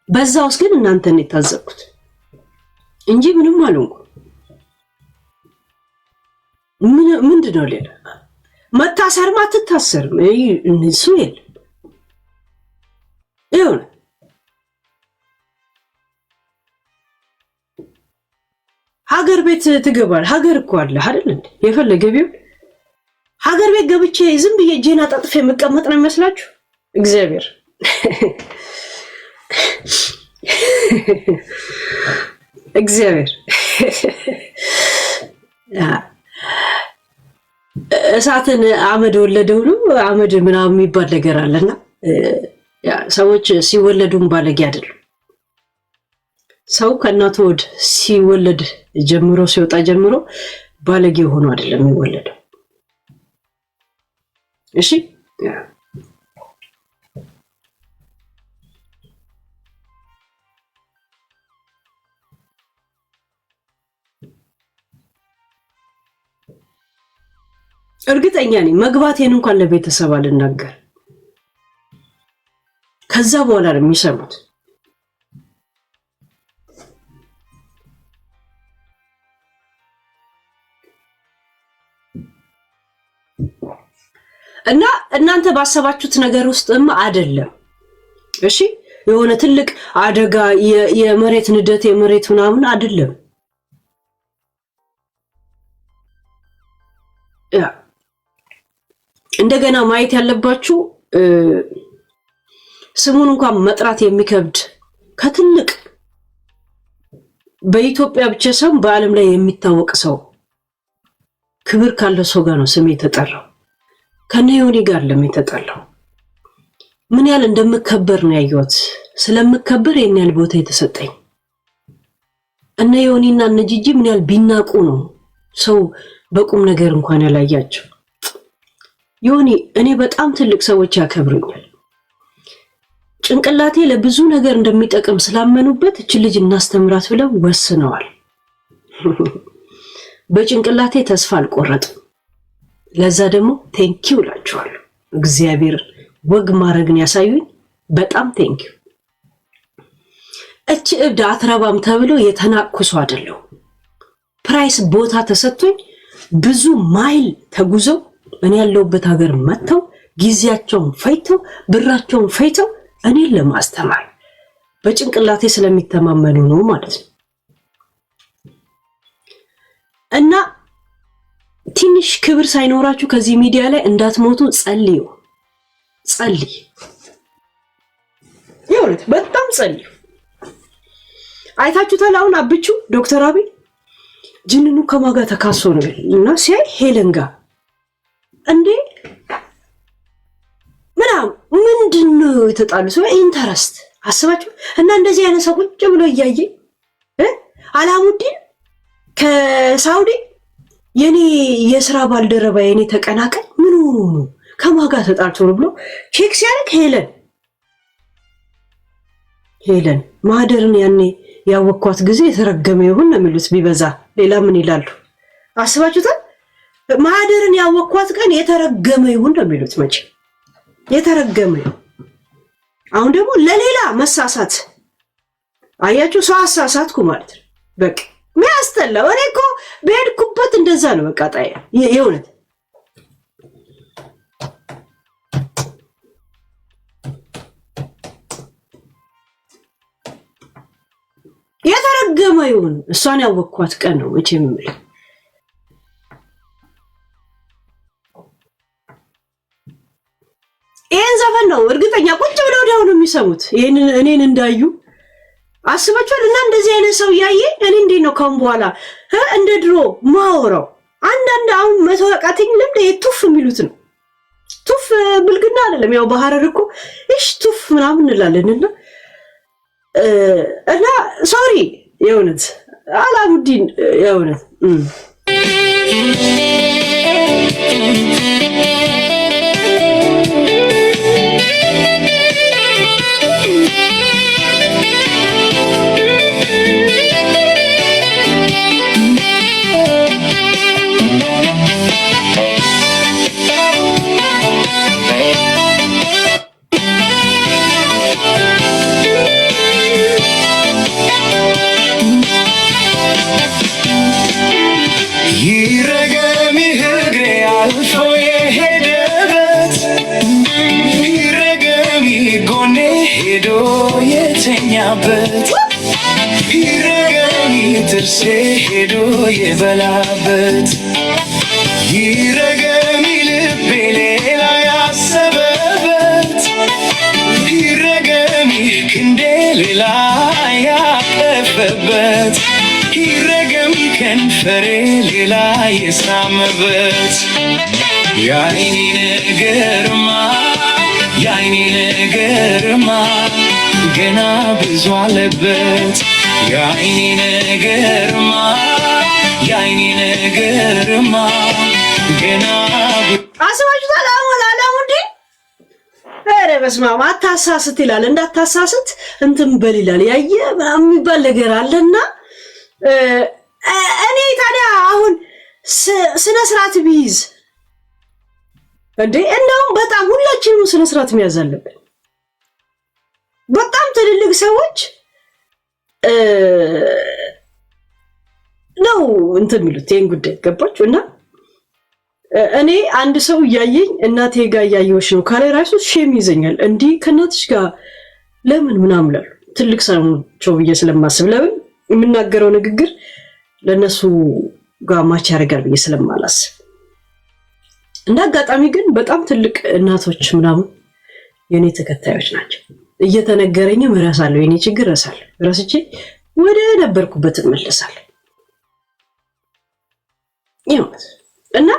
በዛውስ ግን እናንተን የታዘብኩት እንጂ ምንም አልሆንኩም። ምንድነው ሌላ መታሰርማ አትታሰርም እሱ የለም። ይሁን ሀገር ቤት ትገባል። ሀገር እኮ አለ አይደል እንዴ? የፈለገ ቢሆን ሀገር ቤት ገብቼ ዝም ብዬ ጄና ጣጥፌ መቀመጥ ነው የሚመስላችሁ? እግዚአብሔር እግዚአብሔር እሳትን አመድ ወለደው ነው አመድ ምናምን የሚባል ነገር አለና ሰዎች ሲወለዱም ባለጌ አይደሉም። ሰው ከእናቱ ወድ ሲወለድ ጀምሮ ሲወጣ ጀምሮ ባለጌ ሆኖ አይደለም የሚወለደው። እሺ እርግጠኛ ነኝ መግባቴን እንኳን ለቤተሰብ አልናገር። ከዛ በኋላ ነው የሚሰሙት። እና እናንተ ባሰባችሁት ነገር ውስጥም አይደለም። እሺ የሆነ ትልቅ አደጋ የመሬት ንደት የመሬት ምናምን አይደለም። እንደገና ማየት ያለባችሁ ስሙን እንኳን መጥራት የሚከብድ ከትልቅ በኢትዮጵያ ብቻ ሳይሆን በዓለም ላይ የሚታወቅ ሰው ክብር ካለው ሰው ጋር ነው ስም የተጠራው። ከነ ዮኒ ጋር ለሚተጣለው ምን ያህል እንደምከበር ነው ያየሁት። ስለምከበር የኔ ያህል ቦታ የተሰጠኝ እነ ዮኒና እነ ጂጂ ምን ያህል ቢናቁ ነው ሰው በቁም ነገር እንኳን ያላያቸው። ዮኒ እኔ በጣም ትልቅ ሰዎች ያከብሩኛል። ጭንቅላቴ ለብዙ ነገር እንደሚጠቅም ስላመኑበት እቺ ልጅ እናስተምራት ብለው ወስነዋል። በጭንቅላቴ ተስፋ አልቆረጥም። ለዛ ደግሞ ቴንኪው እላችኋለሁ። እግዚአብሔር ወግ ማረግን ያሳዩኝ በጣም ቴንኪው። እቺ እብድ አትረባም ተብሎ የተናኩሱ አይደለም። ፕራይስ ቦታ ተሰጥቶኝ ብዙ ማይል ተጉዘው እኔ ያለሁበት ሀገር መጥተው ጊዜያቸውን ፈይተው ብራቸውን ፈይተው እኔን ለማስተማር በጭንቅላቴ ስለሚተማመኑ ነው ማለት ነው። እና ትንሽ ክብር ሳይኖራችሁ ከዚህ ሚዲያ ላይ እንዳትሞቱ ጸልዩ። ይኸውልህ በጣም ጸልዩ። አይታችሁታል። አሁን አብቹ ዶክተር አብይ ጅንኑ ከማጋ ተካሶ ነው እና ሲያይ ሄለን ጋር እንዴ ምንድነው የተጣሉ ሰው ኢንተረስት አስባችሁ እና እንደዚህ አይነት ሰው ቁጭ ብሎ እያየ አላሙዲን ከሳውዲ የኔ የሥራ ባልደረባ የኔ ተቀናቃኝ ምን ሆኖ ከማጋ ተጣልቶ ነው ብሎ ቼክ ሲያደርግ ሄለን ማህደርን ያኔ ያወኳት ጊዜ የተረገመ ይሁን ነው የሚሉት። ቢበዛ ሌላ ምን ይላሉ አስባችሁታል? ማህደርን ያወኳት ቀን የተረገመ ይሁን ነው የሚሉት። መቼ የተረገመ አሁን ደግሞ ለሌላ መሳሳት አያችሁ። ሰው አሳሳትኩ ማለት ነው በቃ ሚያስተላው። እኔ እኮ በሄድኩበት እንደዛ ነው በቃ ጣይ የእውነት የተረገመ ይሁን እሷን ያወኳት ቀን ነው መቼም የምልህ። ይሄን ዘፈን ነው እርግጠኛ ቁጭ ብለው ወዲያው ነው የሚሰሙት። ይሄንን እኔን እንዳዩ አስባችኋል? እና እንደዚህ አይነት ሰው ያየ እኔ እንዴት ነው ካሁን በኋላ እንደ ድሮ ማወራው? አንዳንድ አሁን መተዋቃተኝ ልምድ የቱፍ የሚሉት ነው። ቱፍ ብልግና አይደለም። ያው በሐረር እኮ እሺ ቱፍ ምናምን እንላለንና እና ሶሪ የእውነት አላሙዲን የእውነት ይረገሚ ጥርሴ ሄዶ የበላበት ይረገሚ ልቤ ሌላ ያሰበበት ይረገሚ ክንዴ ሌላ ያቀፈበት ይረገሚ ከንፈሬ ሌላ የሳመበት የዓይኔ ነገርማ ገና ብዙ አለበት። የዓይኔ ነገርማ ገና አስባችሁታል? አላሙዲን ኧረ በስመ አብ አታሳስት ይላል። እንዳታሳስት እንትን በል ይላል። ያየ ምናምን የሚባል ነገር አለና እኔ ታዲያ አሁን ስነ ስርዓት ቢይዝ እንዴ እንደውም በጣም ሁላችንም ስነ ስርዓት መያዝ አለብን። በጣም ትልልቅ ሰዎች ነው እንትን የሚሉት ይሄን ጉዳይ ገባችሁ? እና እኔ አንድ ሰው እያየኝ እናቴ ጋር እያየሁሽ ነው ካለ ራሱ ሼም ይዘኛል። እንዲህ ከእናትሽ ጋር ለምን ምናምን እላለሁ። ትልቅ ሰው ብዬ ስለማስብ ለምን የምናገረው ንግግር ለነሱ ጋር ማች ያደርጋል ብዬ ስለማላስብ። እንደ አጋጣሚ ግን በጣም ትልቅ እናቶች ምናምን የኔ ተከታዮች ናቸው። እየተነገረኝም እረሳለሁ፣ የኔ ችግር እረሳለሁ። ረስቼ ወደ ነበርኩበት እመለሳለሁ። እና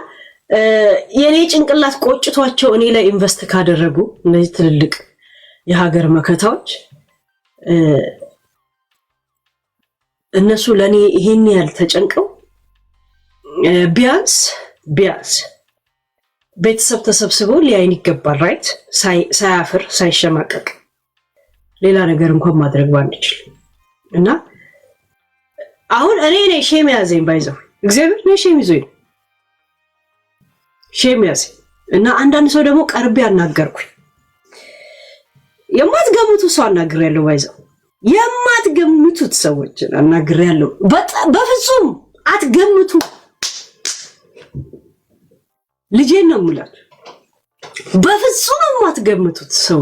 የኔ ጭንቅላት ቆጭቷቸው እኔ ላይ ኢንቨስት ካደረጉ እነዚህ ትልልቅ የሀገር መከታዎች እነሱ ለኔ ይሄን ያህል ተጨንቀው ቢያንስ ቤተሰብ ተሰብስበው ሊያይን ይገባል። ራይት ሳያፍር ሳይሸማቀቅ ሌላ ነገር እንኳን ማድረግ ባንችል እና አሁን እኔ ነኝ ሼም ያዘኝ ባይዘው እግዚአብሔር ነው ሼም ይዞኝ ሼም ያዘኝ እና አንዳንድ ሰው ደግሞ ቀርቤ አናገርኩኝ። የማትገምቱ ሰው አናግሬያለሁ ባይዘው የማትገምቱት ሰዎች አናግሬያለሁ። በፍጹም አትገምቱ ልጄን ነው የምላችሁ። በፍጹም የማትገምቱት ሰው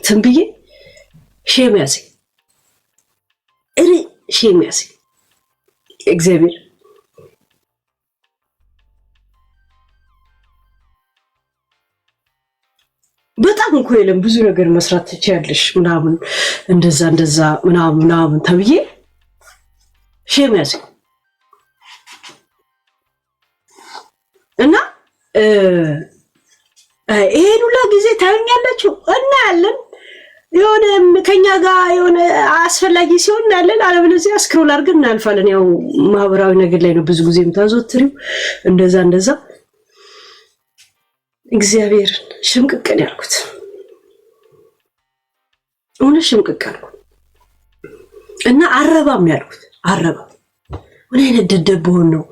ትንብዬ ሼም ያዘኝ ሼም ያዘኝ እግዚአብሔር በጣም እኮ የለም ብዙ ነገር መስራት ትችያለሽ ምናምን እንደዛ ምናምን ተብዬ ሼም ያዘኝ እና ይሄን ሁላ ጊዜ ታዩኛላችሁ እና ያለን የሆነ ከኛ ጋር የሆነ አስፈላጊ ሲሆን እናያለን፣ አለበለዚያ ስክሮል አድርገን እናልፋለን። ያው ማህበራዊ ነገር ላይ ነው ብዙ ጊዜ የምታዘወትሪው እንደዛ እግዚአብሔርን ሽምቅቅን ያልኩት እውነት ሽምቅቅ አልኩት እና አረባም ያልኩት አረባም ምን አይነት ደደብ ሆኖ ነው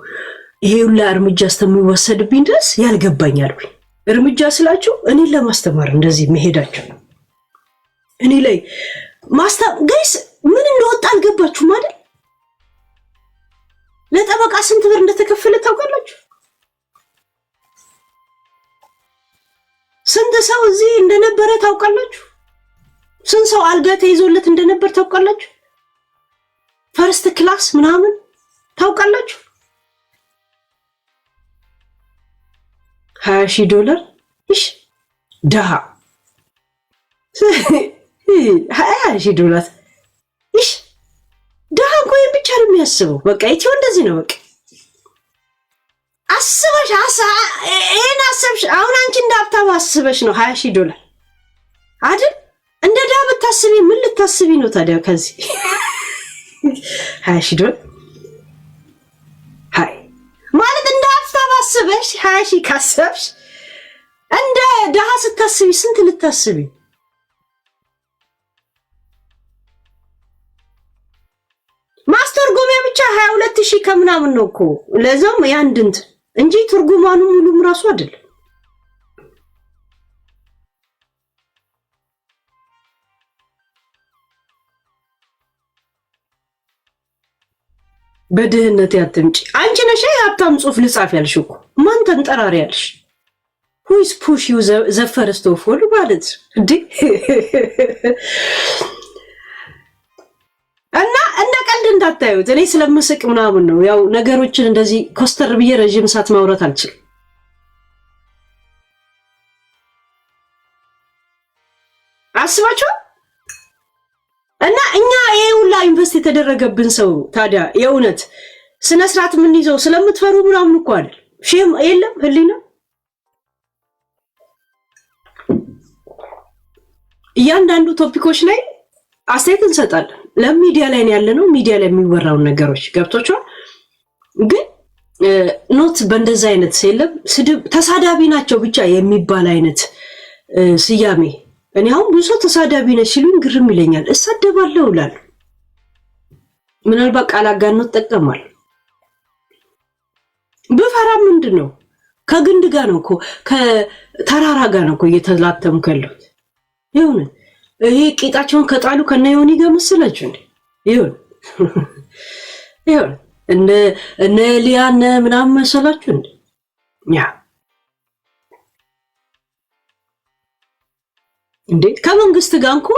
ይሄ ሁላ እርምጃ እስከሚወሰድብኝ ድረስ ያልገባኝ አልኩኝ። እርምጃ ስላችሁ እኔን ለማስተማር እንደዚህ መሄዳችሁ እኔ ላይ ጋይስ ምን እንደወጣ አልገባችሁም አይደል? ለጠበቃ ስንት ብር እንደተከፈለ ታውቃላችሁ? ስንት ሰው እዚህ እንደነበረ ታውቃላችሁ? ስንት ሰው አልጋ ተይዞለት እንደነበር ታውቃላችሁ? ፈርስት ክላስ ምናምን ታውቃላችሁ? $20,000 እሺ ደሃ $20,000 እሺ ደሃ እኮ ብቻ ነው የሚያስበው። በቃ ኢትዮ እንደዚህ ነው። በቃ አስበሽ ይሄን አሰብሽ። አሁን አንቺ እንደ ሀብታም አስበሽ ነው $20,000 አይደል? እንደ ደሃ ብታስቢ ምን ልታስቢ ነው ታዲያ? ከዚህ $20,000 ሃይ ማለት እንደ ሀብታም አስበሽ 20,000 ካሰብሽ እንደ ደሃ ስታስቢ ስንት ልታስቢ? ማስተርጎሚያ ብቻ 22,000 ከምናምን ነው እኮ ለዛም ያንድንት እንጂ ትርጉማኑ ሙሉም ራሱ አይደለም። በድህነት ያትምጪ አንቺ ነሽ የሀብታም ጽሑፍ ልጻፍ ያልሽው እኮ ማን ተንጠራሪ ያልሽ? who is push you the first of all ማለት እንዴ? እና እንደ ቀልድ እንዳታዩት። እኔ ስለምስቅ ምናምን ነው። ያው ነገሮችን እንደዚህ ኮስተር ብዬ ረጅም ሰዓት ማውራት አልችልም። አስባችሁ እና እኛ ይሄ ሁላ ኢንቨስት የተደረገብን ሰው ታዲያ የእውነት ስነ ስርዓት ምን ይዘው ስለምትፈሩ ምናምን እኮ አይደል? ሼም የለም ህሊና። እያንዳንዱ ቶፒኮች ላይ አስተያየት እንሰጣለን። ለሚዲያ ላይ ያለነው ሚዲያ ላይ የሚወራውን ነገሮች ገብቶቻል። ግን ኖት በእንደዛ አይነት የለም ስድብ ተሳዳቢ ናቸው ብቻ የሚባል አይነት ስያሜ። እኔ አሁን ብዙ ተሳዳቢ ነች ሲሉኝ ግርም ይለኛል። እሳደባለሁ እላለሁ። ምናልባት ቃል አጋኖት ተጠቀማለሁ። ብፈራ ምንድነው? ከግንድ ጋር ነው እኮ ከተራራ ጋር ነው እኮ እየተላተምኩ ያለሁት። ይሁን ይሄ ቂጣቸውን ከጣሉ ከነ ዮኒ ጋር መሰላችሁ እንዴ? ይሁን እነ ሊያን ምናምን መሰላችሁ እንዴ? ያ እንዴ ከመንግስት ጋር እንኳ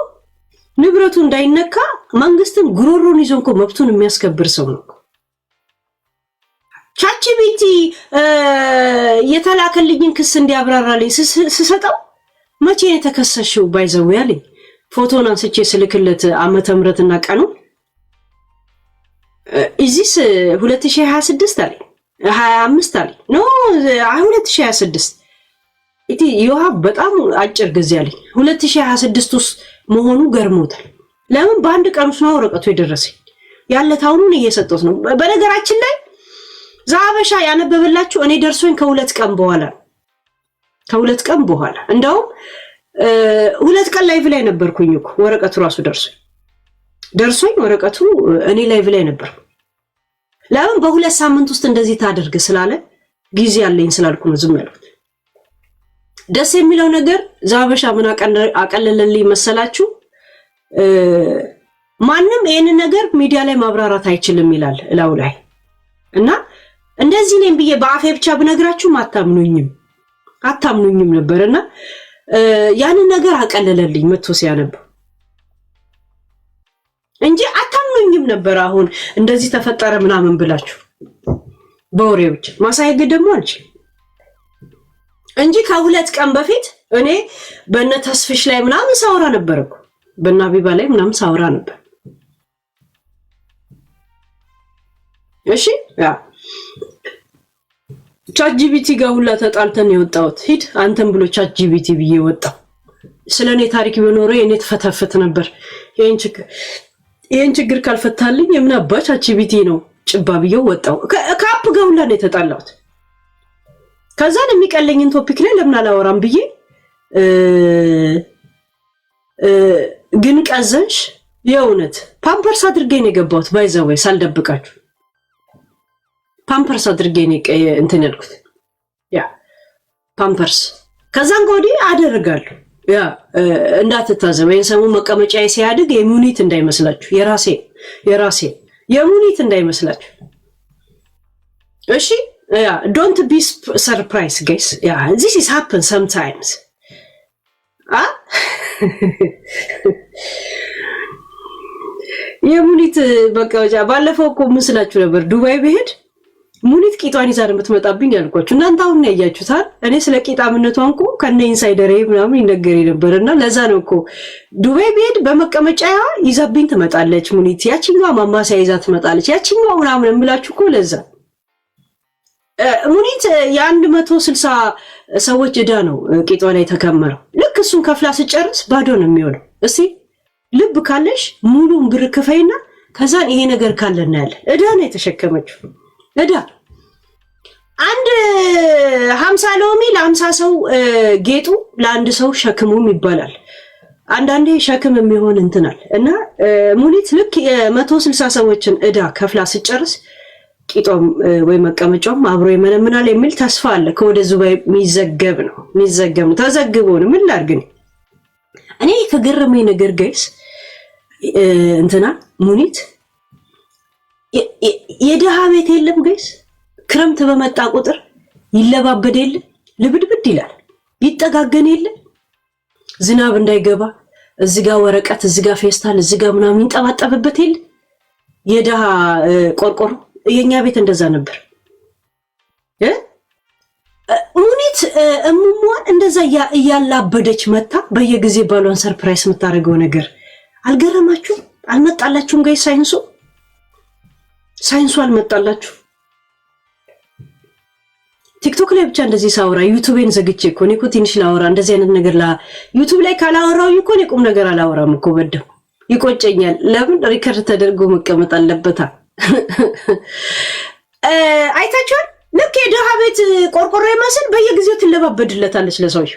ንብረቱ እንዳይነካ መንግስትን ጉሮሮን ይዞ እንኳ መብቱን የሚያስከብር ሰው ነው። ቻቺቢቲ የተላከልኝን ክስ እንዲያብራራልኝ ስሰጠው መቼ የተከሰሽው ባይዘው ያለኝ ፎቶን አንስቼ ስልክለት ዓመተ ምህረትና ቀኑ እዚስ 2026 አለ 25 አለ ኖ 2026 እቲ ይዋ በጣም አጭር ጊዜ አለኝ 2026 ውስጥ መሆኑ ገርሞታል። ለምን በአንድ ቀን ውስጥ ነው ወረቀቱ የደረሰኝ ያለታውኑን እየሰጠሁት ነው። በነገራችን ላይ ዛበሻ ያነበበላችሁ እኔ ደርሶኝ ከ2 ቀን በኋላ እንደውም 2 ቀን ላይቭ ላይ ነበርኩኝ እኮ ወረቀቱ ራሱ ደርሶኝ ወረቀቱ እኔ ላይቭ ላይ ነበር። ለምን በ2 ሳምንት ውስጥ እንደዚህ ታደርግ ስላለ ጊዜ ያለኝ ስላልኩ ነው ዝም ያልኩት። ደስ የሚለው ነገር ዛበሻ ምን አቀለለልኝ መሰላችሁ? ማንም ይሄን ነገር ሚዲያ ላይ ማብራራት አይችልም ይላል እላው ላይ እና እንደዚህ ነኝ ብዬ በአፌ ብቻ ብነግራችሁም አታምኑኝም ነበርና ያንን ነገር አቀለለልኝ መጥቶ ሲያነብ እንጂ አታምኑኝም ነበር። አሁን እንደዚህ ተፈጠረ ምናምን ብላችሁ በወሬዎች ማሳየት ደግሞ አልችልም እንጂ ከ2 ቀን በፊት እኔ በእነ ተስፍሽ ላይ ምናምን ሳወራ ነበርኩ በእነ አቢባ ላይ ምናምን ሳወራ ነበር። እሺ ያ ቻትጂቢቲ ጋር ሁላ ተጣልተን የወጣሁት ሂድ አንተም ብሎ ቻትጂቢቲ ብዬ ወጣው። ስለኔ ታሪክ ቢኖር የኔ ተፈተፈተ ነበር። ይሄን ችግር ካልፈታልኝ የምን አባ ቻትጂቢቲ ነው ጭባ ብዬው ወጣው። ከአፕ ጋር ሁላ ነው የተጣላሁት። ከዛ የሚቀለኝን ቶፒክ ላይ ለምን አላወራም ብዬ ግን ቀዘንሽ የእውነት ፓምፐርስ አድርጌ ነው የገባሁት። ባይዘወይ ሳልደብቃችሁ ፓምፐርስ አድርጌ ነው እንትን ያልኩት ያ ፓምፐርስ። ከዛን ወዲህ አደርጋለሁ ያ እንዳትታዘበ የሰሙ መቀመጫዬ ሲያድግ የሙኒት እንዳይመስላችሁ የራሴ የሙኒት እንዳይመስላችሁ እሺ። Yeah, don't be surprised, guys. Yeah, this is happen sometimes. የሙኒት በቃ ባለፈው እኮ ምስላችሁ ነበር ዱባይ በሄድ ሙኒት ቂጧን ይዛ የምትመጣብኝ ያልኳችሁ እናንተ አሁን ያያችሁታል። እኔ ስለ ቂጣምነቷ እንኳ ከነ ኢንሳይደር ምናምን ይነገር ነበርና ለዛ ነው እኮ ዱባይ በሄድ በመቀመጫያ ይዛብኝ ትመጣለች ሙኒት። ያቺኛዋ ማማሲያ ይዛ ትመጣለች። ያቺኛዋ ምናምን የምላችሁ እኮ ለዛ ሙኒት የ160 ሰዎች እዳ ነው ቂጧ ላይ ተከመረው። ልክ እሱን ከፍላ ስጨርስ ባዶ ነው የሚሆነው። እስቲ ልብ ካለሽ ሙሉን ብር ክፈይና ከዛን ይሄ ነገር ካለና ያለ እዳ ነው የተሸከመችው። እዳ አንድ 50 ሎሚ ለ50 ሰው ጌጡ ለአንድ ሰው ሸክሙም ይባላል። አንዳንዴ ሸክም የሚሆን እንትናል እና ሙኒት ልክ የ160 ሰዎችን እዳ ከፍላ ስጨርስ ቂጦም ወይ መቀመጫም አብሮ ይመነምናል የሚል ተስፋ አለ። ከወደ ዙባይ የሚዘገብ ነው ተዘግቦ ነው። ምን ላድርግ እኔ ከገረመኝ ነገር ጋይስ እንትና ሙኒት የደሃ ቤት የለም ጋይስ። ክረምት በመጣ ቁጥር ይለባበድ የለ ልብድብድ ይላል ይጠጋገን የለ ዝናብ እንዳይገባ እዚህ ጋር ወረቀት እዚህ ጋር ፌስታል እዚህ ጋር ምናምን ይንጠባጠብበት የለ የደሃ ቆርቆሮ። የኛ ቤት እንደዛ ነበር። ሙኒት እሙሟን እንደዛ እያላበደች መታ በየጊዜ ባሏን ሰርፕራይዝ የምታደርገው ነገር አልገረማችሁም? አልመጣላችሁም ጋይ? ሳይንሱ አልመጣላችሁ? ቲክቶክ ላይ ብቻ እንደዚህ ሳወራ ዩቲዩብን ዘግቼ እኮ ነው ትንሽ ላወራ እንደዚህ አይነት ነገር ዩቲዩብ ላይ ካላወራው እኮ ነው ቁም ነገር አላወራም እኮ በደም ይቆጨኛል። ለምን ሪከርድ ተደርጎ መቀመጥ አለበታ? አይታችኋል? ልክ የደሃ ቤት ቆርቆሮ ይመስል በየጊዜው ትለባበድለታለች ለሰዎች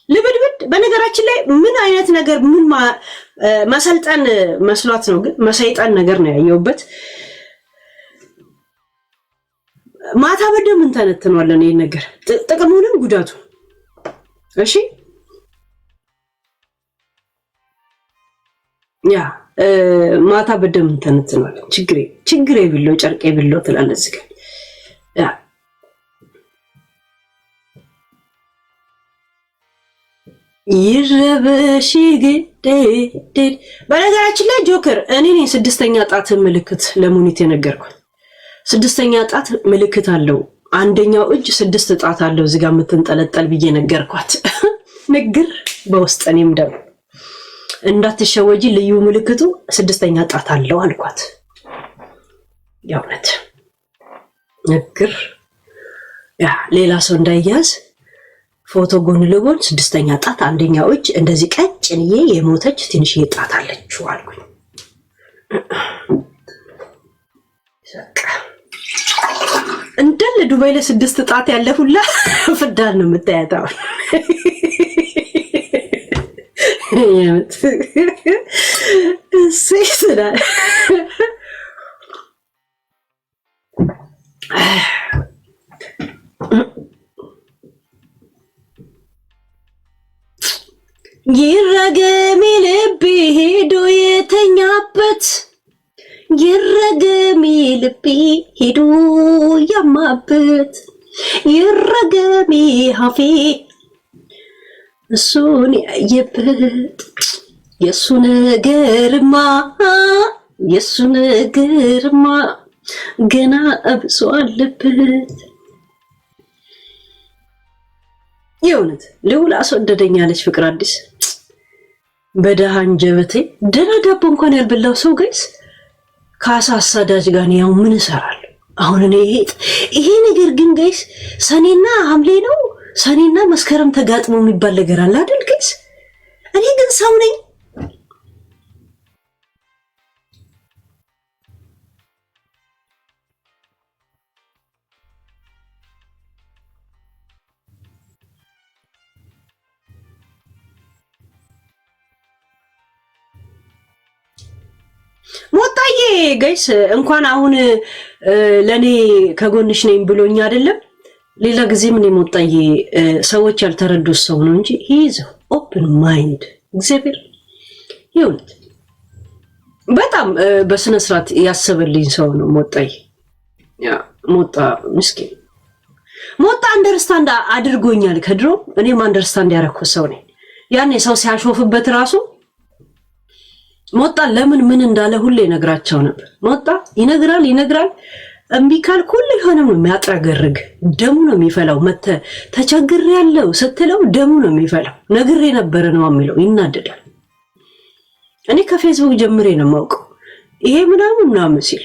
ልብድብድ። በነገራችን ላይ ምን አይነት ነገር ምን መሰልጠን መስሏት ነው፣ ግን መሰይጣን ነገር ነው ያየውበት። ማታ በደም እንተነትነዋለን ይሄን ነገር ጥቅሙንም ጉዳቱ። እሺ ያ ማታ በደም እንተነትነዋለን። ችግሬ ብሎ ጨርቄ ብሎ ትላለች እዚህ ጋር ያ ይረበሽ ግዴ። በነገራችን ላይ ጆከር እኔ ነኝ ስድስተኛ ጣት ምልክት ለሙኒት የነገርኩት። ስድስተኛ ጣት ምልክት አለው። አንደኛው እጅ 6 ጣት አለው እዚህ ጋር የምትንጠለጠል ብዬ ነገርኳት። ንግር በውስጥ እኔም ደግሞ እንዳትሸወጂ ልዩ ምልክቱ 6ኛ ጣት አለው አልኳት። ያውነት ንግር ያ ሌላ ሰው እንዳይያዝ ፎቶ ጎን ለጎን 6ኛ ጣት አንደኛው እጅ እንደዚህ ቀጭንዬ የሞተች ትንሽዬ ጣት አለችው አልኩኝ። እንደለ ዱባይ ላይ 6 ጣት ያለ ሁላ ፍዳን ነው የምታያታው። ሲስላ ይረገም ልቤ ሄዶ የተኛበት ይረገም ልቤ ሄዶ ያማበት ይረገም ሀፌ እሱን ያየበት የሱ ነገርማ ገና አብሶ አለበት። የእውነት ልውል አስወደደኛለች ፍቅር አዲስ በደሃ አንጀበቴ ደህና ዳቦ እንኳን ያልበላው ሰው ጋይስ ካሳ አሳዳጅ ጋር ያው ምን እሰራለሁ አሁን እኔ ይሄ ነገር ግን ጋይስ ሰኔና ሐምሌ ነው ሰኔና መስከረም ተጋጥሞ የሚባል ነገር አለ አይደል ጋይስ? እኔ ግን ሰው ነኝ ሞጣዬ ጋይስ እንኳን አሁን ለኔ ከጎንሽ ነኝ ብሎኝ አይደለም ሌላ ጊዜ ምን ሞጣዬ ሰዎች ያልተረዱት ሰው ነው እንጂ ሂዝ ኦፕን ማይንድ እግዚአብሔር ይሁንት በጣም በስነ ስርዓት ያሰበልኝ ሰው ነው ሞጣዬ። ያ ሞጣ ምስኪን ሞጣ አንደርስታንድ አድርጎኛል ከድሮ እኔም አንደርስታንድ ያረኩት ሰው ነኝ። ያኔ ሰው ሲያሾፍበት ራሱ ሞጣ ለምን ምን እንዳለ ሁሌ ነግራቸው ነበር። ሞጣ ይነግራል እምቢ ካልኩ ሁሉ ይሆንም ነው የሚያጥረገርግ ደሙ ነው የሚፈላው። መተ ተቸግር ያለው ስትለው ደሙ ነው የሚፈላው። ነግሬ ነበር ነው የሚለው ይናደዳል። እኔ ከፌስቡክ ጀምሬ ነው የማውቀው ይሄ ምናምን ሲል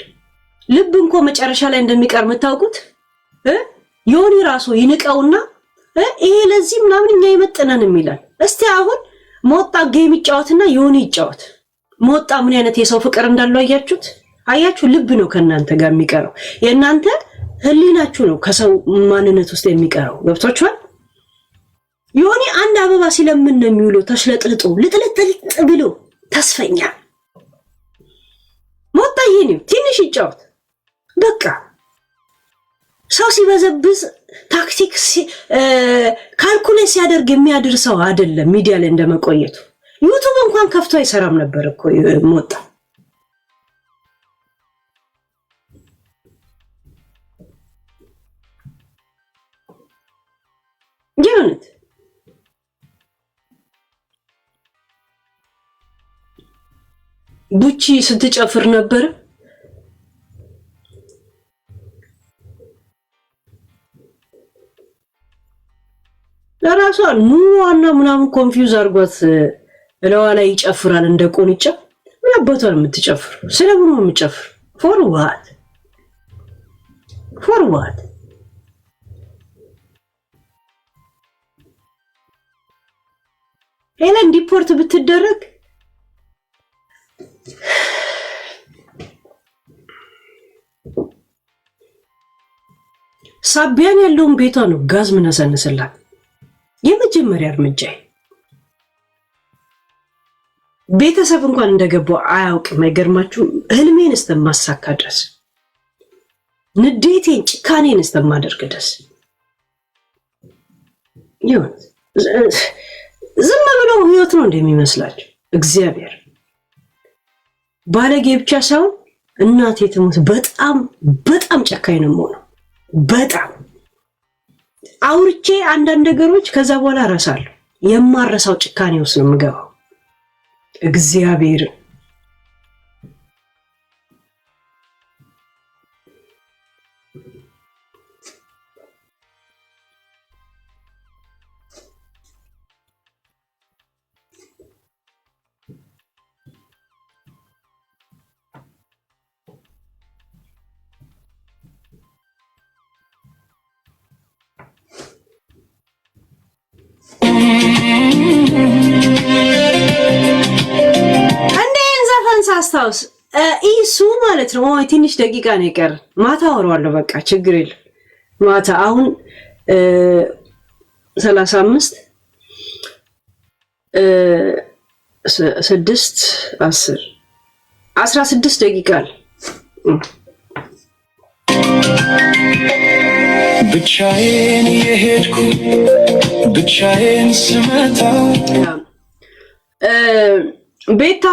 ልብ እንኳን መጨረሻ ላይ እንደሚቀር የምታውቁት ዮኒ ራሱ ይንቀውና ይሄ ለዚህ ምናምን እኛ ይመጥነን የሚላል። እስቲ አሁን ሞጣ ጌም ይጫወትና ዮኒ ይጫወት። ሞጣ ምን አይነት የሰው ፍቅር እንዳለው አያችሁ ልብ ነው ከናንተ ጋር የሚቀረው። የናንተ ህሊናችሁ ነው ከሰው ማንነት ውስጥ የሚቀረው። ገብቷችኋል? ዮኒ አንድ አበባ ሲለምን ነው የሚውለው ተሽለጥልጦ ልጥልጥልጥ ብሎ ተስፈኛ። ሞጣ ይሄን ትንሽ ይጫወት በቃ። ሰው ሲበዘብዝ ታክቲክ ካልኩሌት ሲያደርግ የሚያድር ሰው አይደለም። ሚዲያ ላይ እንደመቆየቱ ዩቲዩብ እንኳን ከፍቶ አይሰራም ነበር እኮ ሞጣ። የእውነት ቡቺ ስትጨፍር ነበር። ለራሷ ኑዋና ምናምን ኮንፊውዝ አድርጓት ለዋ ላይ ይጨፍራል እንደ ቆንጫ። ምን አባቷን የምትጨፍር ስለምን ነው የምትጨፍር? ፎርዋርድ ሄለን ዲፖርት ብትደረግ ሳቢያን ያለውን ቤቷ ነው ጋዝ ምን አሰነሰላት። የመጀመሪያ እርምጃ ቤተሰብ እንኳን እንደገባው አያውቅም። አይገርማችሁ? ህልሜን እስተማሳካ ድረስ ንዴቴን ጭካኔን እስተማደርግ ድረስ ይሁን ዝም ብሎ ህይወት ነው እንደሚመስላችሁ። እግዚአብሔር ባለጌ ብቻ ሳይሆን እናቴ ትሙት በጣም ጨካኝ ነው የምሆነው። በጣም አውርቼ አንዳንድ ነገሮች ከዛ በኋላ እረሳለሁ። የማረሳው ጭካኔ ውስጥ ነው የምገባው እግዚአብሔር ሳስታውስ ኢሱ ማለት ነው ትንሽ ደቂቃ ነው የቀረ ማታ ወራለሁ በቃ ችግር የለም ማታ አሁን 35 6 10 16 ደቂቃ ብቻዬን የሄድኩ ብቻዬን ስመጣ ቤታ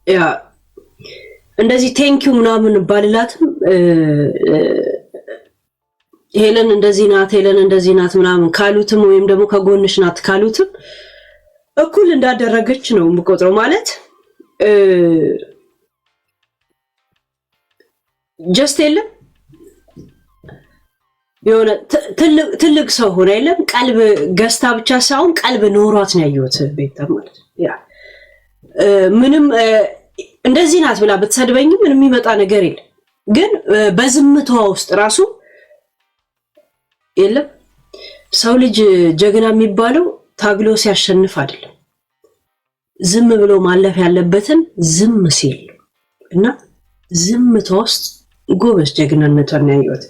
ያ እንደዚህ ቴንኪው ምናምን ባልላትም ሄለን እንደዚህ ናት ምናምን ካሉትም ወይም ደግሞ ከጎንሽ ናት ካሉትም እኩል እንዳደረገች ነው የምቆጥረው ማለት ጀስት የለም የሆነ ትልቅ ሰው ሆነ የለም ቀልብ ገስታ ብቻ ሳይሆን ቀልብ ኖሯት ነው ያዩት ቤታ ማለት ያ ምንም እንደዚህ ናት ብላ ብትሰድበኝ ምንም የሚመጣ ነገር የለም ግን በዝምታዋ ውስጥ ራሱ የለም ሰው ልጅ ጀግና የሚባለው ታግሎ ሲያሸንፍ አይደለም ዝም ብሎ ማለፍ ያለበትን ዝም ሲል እና ዝምታዋ ውስጥ ጎበዝ ጀግናነቷን ያዩት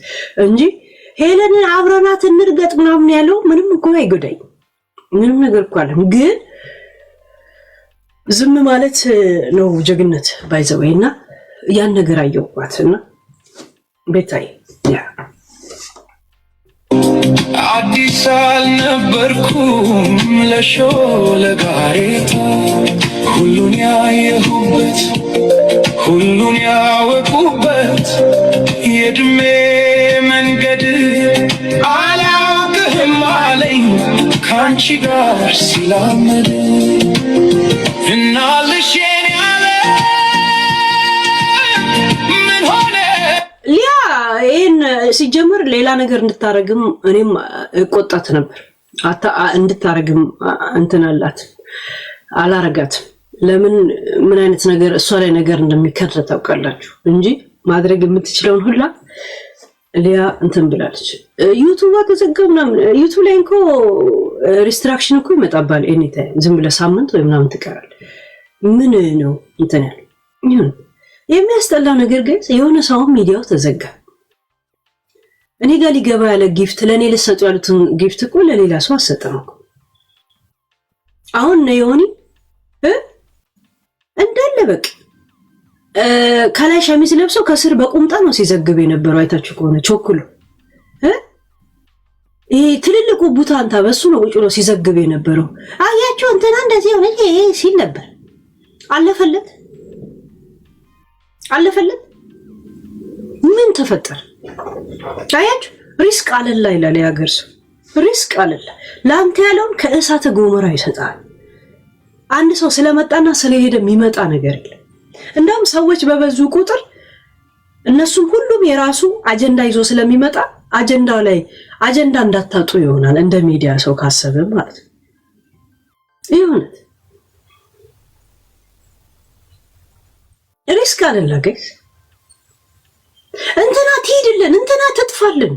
እንጂ ሄለን አብረናት እንርገጥ ምናምን ያለው ምንም እኮ አይጎዳኝ ምንም ነገር እኮ አለም ግን ዝም ማለት ነው ጀግነት ባይዘውይና ያን ነገር አየውባትና ቤታይ ያ አዲስ አልነበርኩም ለሾለጋሪቱ ሁሉን ያየሁበት ሁሉን ያወቁበት የድሜ መንገድ አላውቅህም አለኝ ካንቺ ጋር ሲላመድ እናልሽን ያለ ምን ሆነ ሊያ ይሄን ሲጀምር ሌላ ነገር እንድታረግም እኔም ቆጣት ነበር እንድታረግም እንተናላት አላረጋት ለምን ምን አይነት ነገር እሷ ላይ ነገር እንደሚከረታ ታውቃላችሁ እንጂ ማድረግ የምትችለውን ሁላ ሊያ እንትን ብላለች ዩቲዩብ ተዘጋውና ዩቲዩብ ላይ እንኮ ሪስትራክሽን እኮ ይመጣባል ኤኒ ታይም ዝም ብለ ሳምንት ወይ ምናምን ትቀራል ምን ነው እንትን ያለው የሚያስጠላው ነገር ግን የሆነ ሰው ሚዲያው ተዘጋ እኔ ጋር ሊገባ ያለ ጊፍት ለኔ ልሰጡ ያሉትን ጊፍት እኮ ለሌላ ሰው አሰጠው አሁን ነው የሆኒ እንዳለ በቃ ከላይ ሸሚዝ ለብሶ ከስር በቁምጣ ነው ሲዘግብ የነበረው አይታችሁ ከሆነ ቾኩሎ ይሄ ትልልቁ ቡታንታ በሱ ነው ቁጭ ብሎ ሲዘግብ የነበረው አያችሁ እንትና እንደዚህ ሆነ ይሄ ሲል ነበር አለፈለት ምን ተፈጠረ አያችሁ ሪስክ አለላ ይላል ያገርሱ ሪስክ አለላ ላንተ ያለውን ከእሳተ ገሞራ ይሰጣል አንድ ሰው ስለመጣና ስለሄደ የሚመጣ ነገር የለም እንደውም ሰዎች በበዙ ቁጥር እነሱም ሁሉም የራሱ አጀንዳ ይዞ ስለሚመጣ አጀንዳው ላይ አጀንዳ እንዳታጡ ይሆናል እንደ ሚዲያ ሰው ካሰበ ማለት ነው ይሁን ሪስክ አለላ ጋይስ እንትና ትሄድልን እንትና ትጥፋልን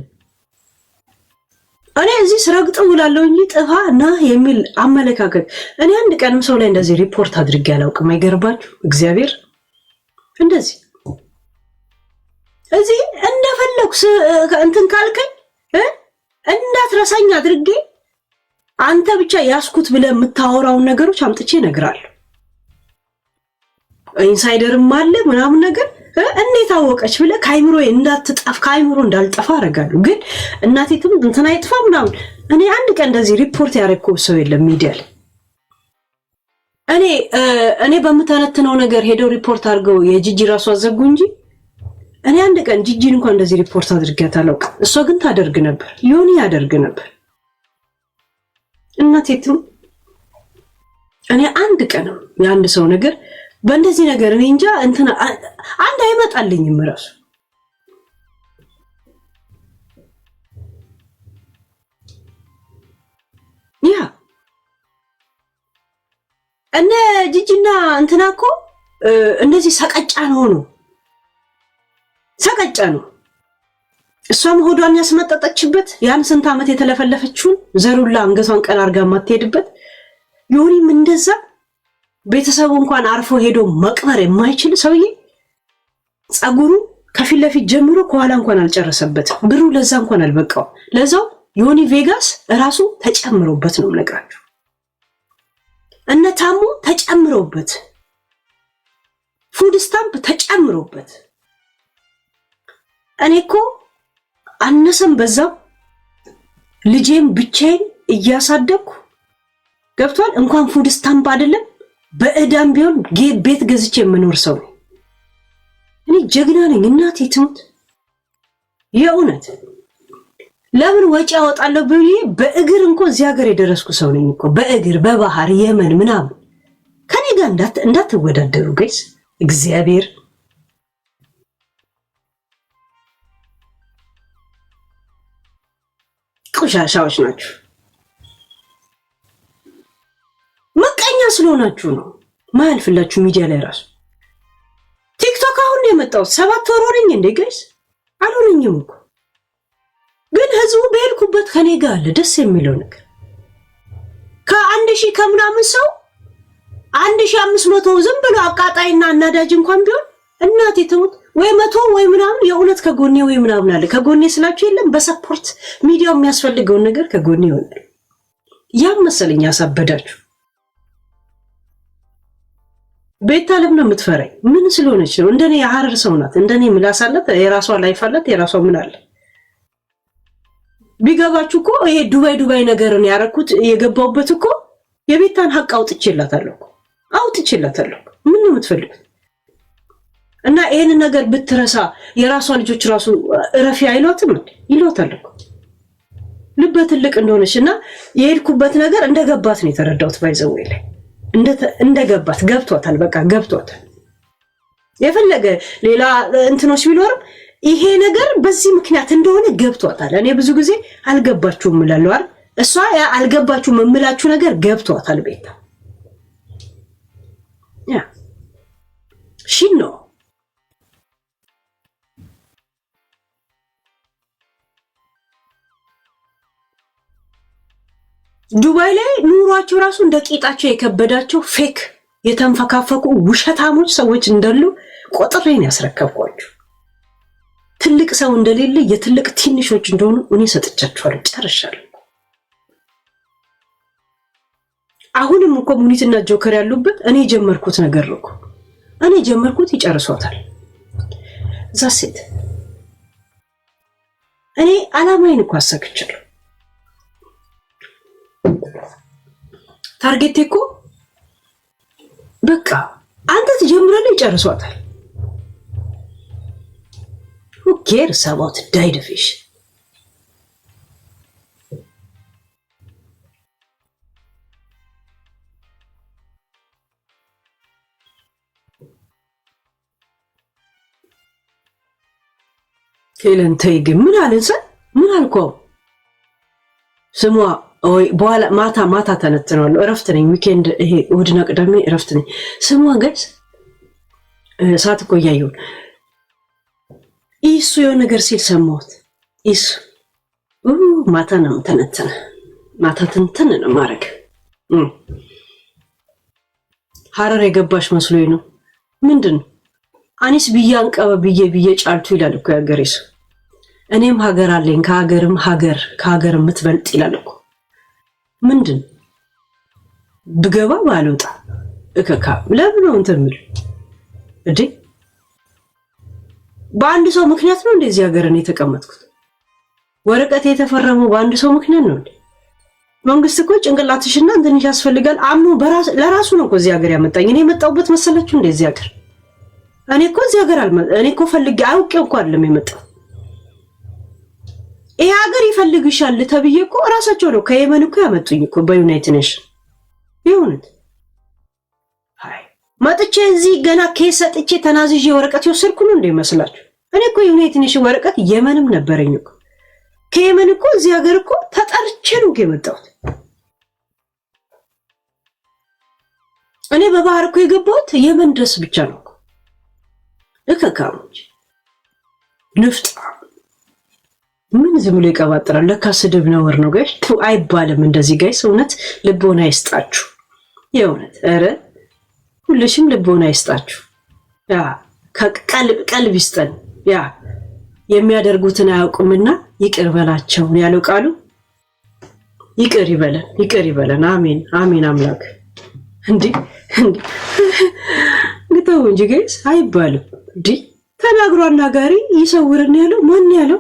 እኔ እዚህ ስራግጠው ውላለሁ እንጂ ጥፋና የሚል አመለካከት እኔ አንድ ቀንም ሰው ላይ እንደዚህ ሪፖርት አድርጌ አላውቅም አይገርባችሁ እግዚአብሔር እንደዚህ እዚህ እንደፈለኩ እንትን ካልከኝ እንዳትረሳኝ አድርጌ አንተ ብቻ ያስኩት ብለ የምታወራውን ነገሮች አምጥቼ እነግራለሁ ኢንሳይደርም አለ ምናምን ነገር እንዴት አወቀች ብለ ካይምሮ እንዳትጠፍ ካይምሮ እንዳልጠፋ አረጋለሁ ግን እናቴቱም እንትና ይጥፋ ምናምን እኔ አንድ ቀን እንደዚህ ሪፖርት ያረኩ ሰው የለም ሚዲያ ላይ እኔ በመተነተነው ነገር ሄደው ሪፖርት አድርገው የጂጂ ራሱ አዘጉ እንጂ እኔ አንድ ቀን ጂጂን እንኳን እንደዚህ ሪፖርት አድርጌያት አላውቅም። እሷ ግን ታደርግ ነበር፣ ዮኒ ያደርግ ነበር። እናቴቱ እኔ አንድ ቀንም የአንድ ሰው ነገር በእንደዚህ ነገር እኔ እንጃ እንትና አንድ አይመጣልኝም ራሱ ያ እነ ጂጂና እንትና እኮ እንደዚህ ሰቀጫ ነው ሰቀጫ ነው። እሷም ሆዷን ያስመጠጠችበት ያን ስንት ዓመት የተለፈለፈችውን ዘሩላ አንገቷን ቀን አርጋ ማትሄድበት ዮኒም እንደዛ ቤተሰቡ እንኳን አርፎ ሄዶ መቅበር የማይችል ሰውዬ ጸጉሩ ከፊት ለፊት ጀምሮ ከኋላ እንኳን አልጨረሰበት። ብሩ ለዛ እንኳን አልበቃው። ለዛው ዮኒ ቬጋስ ራሱ ተጨምሮበት ነው የምነግራችሁ። እነ ታሙ ተጨምሮበት፣ ፉድ ስታምፕ ተጨምሮበት። እኔ እኮ አነሰም በዛው ልጄም ብቻዬን እያሳደግኩ ገብቷል። እንኳን ፉድ ስታምፕ አይደለም በእዳም ቢሆን ቤት ገዝቼ የምኖር ሰው ነኝ። እኔ ጀግና ነኝ። እናቴ ትሙት የእውነት ለምን ወጪ አወጣለሁ ብዬ በእግር እንኳን እዚህ ሀገር የደረስኩ ሰው ነኝ እኮ በእግር በባህር የመን ምናምን። ከኔ ጋር እንዳትወዳደሩ ጋይስ። እግዚአብሔር ቆሻሻዎች ናችሁ። መቀኛ ስለሆናችሁ ነው ማያልፍላችሁ ሚዲያ ላይ ራሱ። ቲክቶክ አሁን ነው የመጣው። 7 ወር ሆነኝ እንዴ ጋይስ? አልሆነኝም እኮ ግን ህዝቡ በሄድኩበት ከኔ ጋር አለ። ደስ የሚለው ነገር ከ1000 ከምናምን ሰው 1500 ዝም ብሎ አቃጣይና አናዳጅ እንኳን ቢሆን እናቴ ትሙት ወይ 100 ወይ ምናምን የእውነት ከጎኔ ወይ ምናምን አለ። ከጎኔ ስላችሁ የለም በሰፖርት ሚዲያው የሚያስፈልገውን ነገር ከጎኔ ይሆናል። ያም መሰለኝ ያሳበዳችሁ። ቤታ ለምን ነው የምትፈራኝ? ምን ስለሆነች ነው? እንደኔ የሐረር ሰው ናት። እንደኔ ምላስ አላት፣ የራሷ ላይፍ አላት፣ የራሷ ምን አለ። ቢገባችሁ እኮ ይሄ ዱባይ ነገርን ያረኩት የገባውበት እኮ የቤታን ሀቅ አውጥቼላታለሁ። ምን ነው የምትፈልጉት? እና ይሄን ነገር ብትረሳ የራሷ ልጆች ራሱ እረፊ አይሏትም እንዴ? ይሏታል እኮ ልበ ትልቅ እንደሆነችና የሄድኩበት ነገር እንደገባት ነው የተረዳሁት። ባይዘው ላይ እንደገባት ገብቷታል። በቃ ገብቷታል። የፈለገ ሌላ እንትኖች ቢኖርም ይሄ ነገር በዚህ ምክንያት እንደሆነ ገብቷታል። እኔ ብዙ ጊዜ አልገባችሁም እላለሁ አይደል? እሷ ያ አልገባችሁም የምላችሁ ነገር ገብቷታል። ቤታ ያ ሺኖ ዱባይ ላይ ኑሯቸው ራሱ እንደ ቂጣቸው የከበዳቸው ፌክ የተንፈካፈቁ ውሸታሞች ሰዎች እንዳሉ ቆጥሬን ያስረከብኳችሁ። ትልቅ ሰው እንደሌለ የትልቅ ትንሾች እንደሆኑ እኔ ሰጥቻችኋለሁ። ጨርሻለሁ። አሁንም እኮ ሙኒትና ጆከር ያሉበት እኔ ጀመርኩት ነገር ነው እኮ እኔ ጀመርኩት፣ ይጨርሷታል። ዛሴት እኔ አላማዬን እኮ አሳክቻለሁ። ታርጌቴ እኮ በቃ አንተ ትጀምራለህ፣ ይጨርሷታል። Who cares about dyed fish? ሄለን ተይ ግን ምን አለንሰ ምን አልከው? ስሟ ወይ በኋላ ማታ ተነትነዋለሁ። እረፍት ነኝ። ዊኬንድ ይሄ እሑድና ቅዳሜ እረፍት ነኝ። ስሟ ገጽ ሰዓት እኮ እያየሁ ኢሱ የሆነ ነገር ሲል ሰማሁት። ኢሱ ማታ ነው ተነተነ። ማታ ትንትን ነው ማረግ ሐረር የገባሽ መስሎኝ ነው። ምንድን አኒስ ቢያንቀበ ብዬ ጫልቱ ይላል እኮ ያገሬ ሰው። እኔም ሀገር አለኝ ከሀገር የምትበልጥ ይላል እኮ። ምንድን ብገባ ባልወጣ እከካ ለምን ነው እንትን የሚል እንዴ? በአንድ ሰው ምክንያት ነው እንደዚህ ሀገርን የተቀመጥኩት? ወረቀት የተፈረመው በአንድ ሰው ምክንያት ነው እንዴ? መንግስት እኮ ጭንቅላትሽና እንትንሽ ያስፈልጋል አምኖ ለራሱ ነው እኮ እዚህ ሀገር ያመጣኝ። እኔ የመጣሁበት መሰላችሁ እንደዚህ ሀገር እኔ እኮ እዚህ ሀገር እኔ እኮ ፈልጌ አውቄው እኮ አይደለም የመጣው። ይሄ ሀገር ይፈልግሻል ተብዬ እኮ ራሳቸው ነው ከየመን እኮ ያመጡኝ እኮ በዩናይትድ ኔሽን ይሁንት። አይ መጥቼ እዚህ ገና ኬስ ሰጥቼ ተናዝዤ ወረቀት የወሰድኩ ነው እንደ ይመስላችሁ? እኔ እኮ ዩናይትድ ኔሽን ወረቀት የመንም ነበረኝ እኮ ከየመን እኮ እዚህ ሀገር እኮ ተጠርቼ ነው የመጣሁት። እኔ በባህር እኮ የገባሁት የመን ድረስ ብቻ ነው እኮ ለከካሞች ንፍጣ ምን ዝም ብሎ ይቀባጥራል። ለካ ስድብ ነውር ነው ጋይስ፣ አይባልም እንደዚህ ጋይስ። እውነት ልቦና ይስጣችሁ፣ የእውነት ኧረ ሁልሽም ልቦና ይስጣችሁ። ያ ቀልብ ይስጠን። ያ የሚያደርጉትን አያውቁምና ይቅር በላቸው ያለው ቃሉ ይቅር ይበለን፣ ይቅር ይበለን። አሜን አሜን። አምላክ እንዴ ግተው እንጂ ጋይስ አይባልም እንዴ። ተናግሮ አናጋሪ ይሰውርን ያለው ማን ያለው?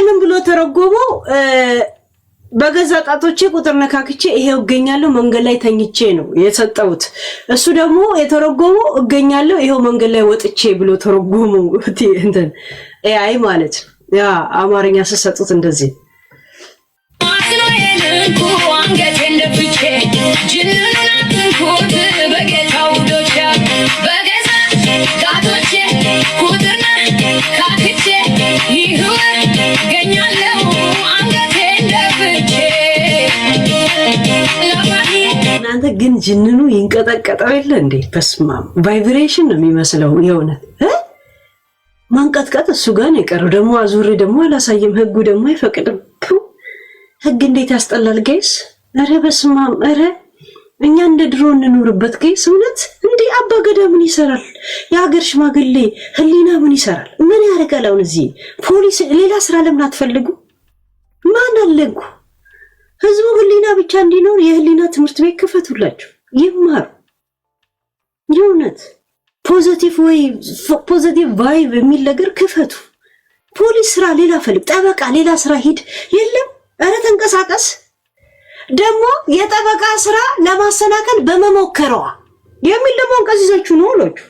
ምን ብሎ ተረጎመ? በገዛ ጣቶቼ ቁጥር ነካክቼ ይሄው እገኛለሁ መንገድ ላይ ተኝቼ ነው የሰጠሁት። እሱ ደግሞ የተረጎመው እገኛለሁ ይሄው መንገድ ላይ ወጥቼ ብሎ ተረጎመው። እንትን አይ ማለት ያ አማርኛ ሰሰጡት እንደዚህ እናንተ ግን ጅንኑ ይንቀጠቀጠው የለ እንዴ? በስማም ቫይብሬሽን ነው የሚመስለው። የእውነት ማንቀጥቀጥ እሱ ጋር ነው የቀረው። ደግሞ አዙሪ ደግሞ አላሳየም። ህጉ ደግሞ አይፈቅድም። ህግ እንዴት ያስጠላል ጋይስ! ኧረ በስማም! ኧረ እኛ እንደ ድሮ እንኖርበት ጋይስ። እውነት እንዴ አባገዳ ምን ይሰራል? የሀገር ሽማግሌ ህሊና ምን ይሰራል? ምን ያደርጋል? አሁን እዚህ ፖሊስ ሌላ ስራ ለምን አትፈልጉ? ማን አለጉ? ህዝቡ ህሊና ብቻ እንዲኖር የህሊና ትምህርት ቤት ክፈቱላችሁ፣ ይማሩ። የእውነት ፖዚቲቭ ቫይብ የሚል ነገር ክፈቱ። ፖሊስ ስራ ሌላ ፈልግ፣ ጠበቃ ሌላ ስራ ሂድ። የለም ኧረ ተንቀሳቀስ። ደግሞ የጠበቃ ስራ ለማሰናከል በመሞከረዋ የሚል ደግሞ እንቀዚዛችሁ ነው አላችሁ።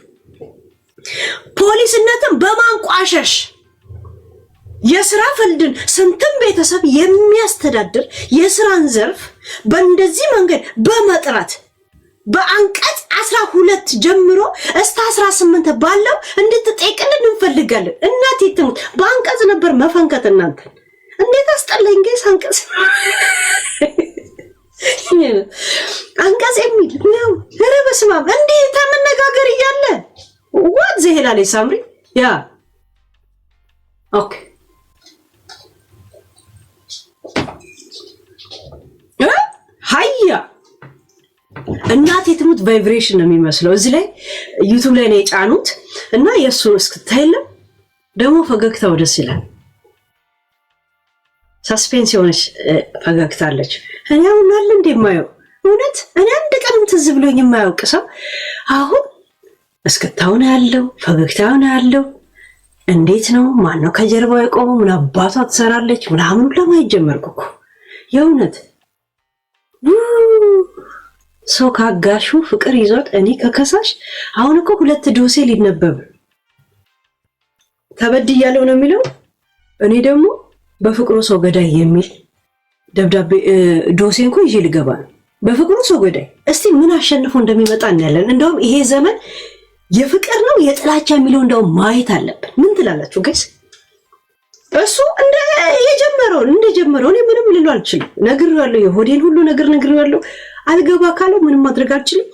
ፖሊስነትን በማንቋሸሽ የስራ ፍልድን ስንትም ቤተሰብ የሚያስተዳድር የስራን ዘርፍ በእንደዚህ መንገድ በመጥራት በአንቀጽ 12 ጀምሮ እስከ 18 ባለው እንድትጠይቅልን እንፈልጋለን። እናቴ ትሙት በአንቀጽ ነበር መፈንከት። እናንተ እንዴት አስጠላኝ ጋይስ! አንቀጽ የሚል ነው። ኧረ በስመ አብ! እንዴት ተመነጋገር እያለ ዋት ዘሄላለች ሳምሪ ያ ኦኬ ሃያ እናቴ ትሙት ቫይብሬሽን ነው የሚመስለው። እዚህ ላይ ዩቲዩብ ላይ ነው የጫኑት እና የሱ እስክታይለም ደግሞ ፈገግታው ደስ ይላል። ሳስፔንስ የሆነች ፈገግታለች። እኔ አሁን አለ እንደማየው እውነት እኔ አንድ ቀንም ትዝ ብሎኝ የማያውቅ ሰው አሁን እስክታው ነው ያለው፣ ፈገግታው ነው ያለው። እንዴት ነው ማነው ከጀርባው የቆመው? ምን አባቷ ትሰራለች ምናምን ለማየት ጀመርኩ እኮ የእውነት ሰው ካጋሹ ፍቅር ይዞት እኔ ከከሳሽ አሁን እኮ 2 ዶሴ ሊነበብ ተበድያለሁ ነው የሚለው። እኔ ደግሞ በፍቅሩ ሰው ገዳይ የሚል ደብዳቤ ዶሴ እንኳን ይዤ ልገባ ነው። በፍቅሩ ሰው ገዳይ። እስቲ ምን አሸንፎ እንደሚመጣ እናያለን። እንደውም ይሄ ዘመን የፍቅር ነው የጥላቻ የሚለው እንደውም ማየት አለብን። ምን ትላላችሁ ጋይስ? እሱ እንደጀመረው እኔ ምንም ልሉ አልችልም። ነግሬዋለሁ፣ የሆዴን ሁሉ ነገር ነግሬዋለሁ። አልገባ ካለው ምንም ማድረግ አልችልም።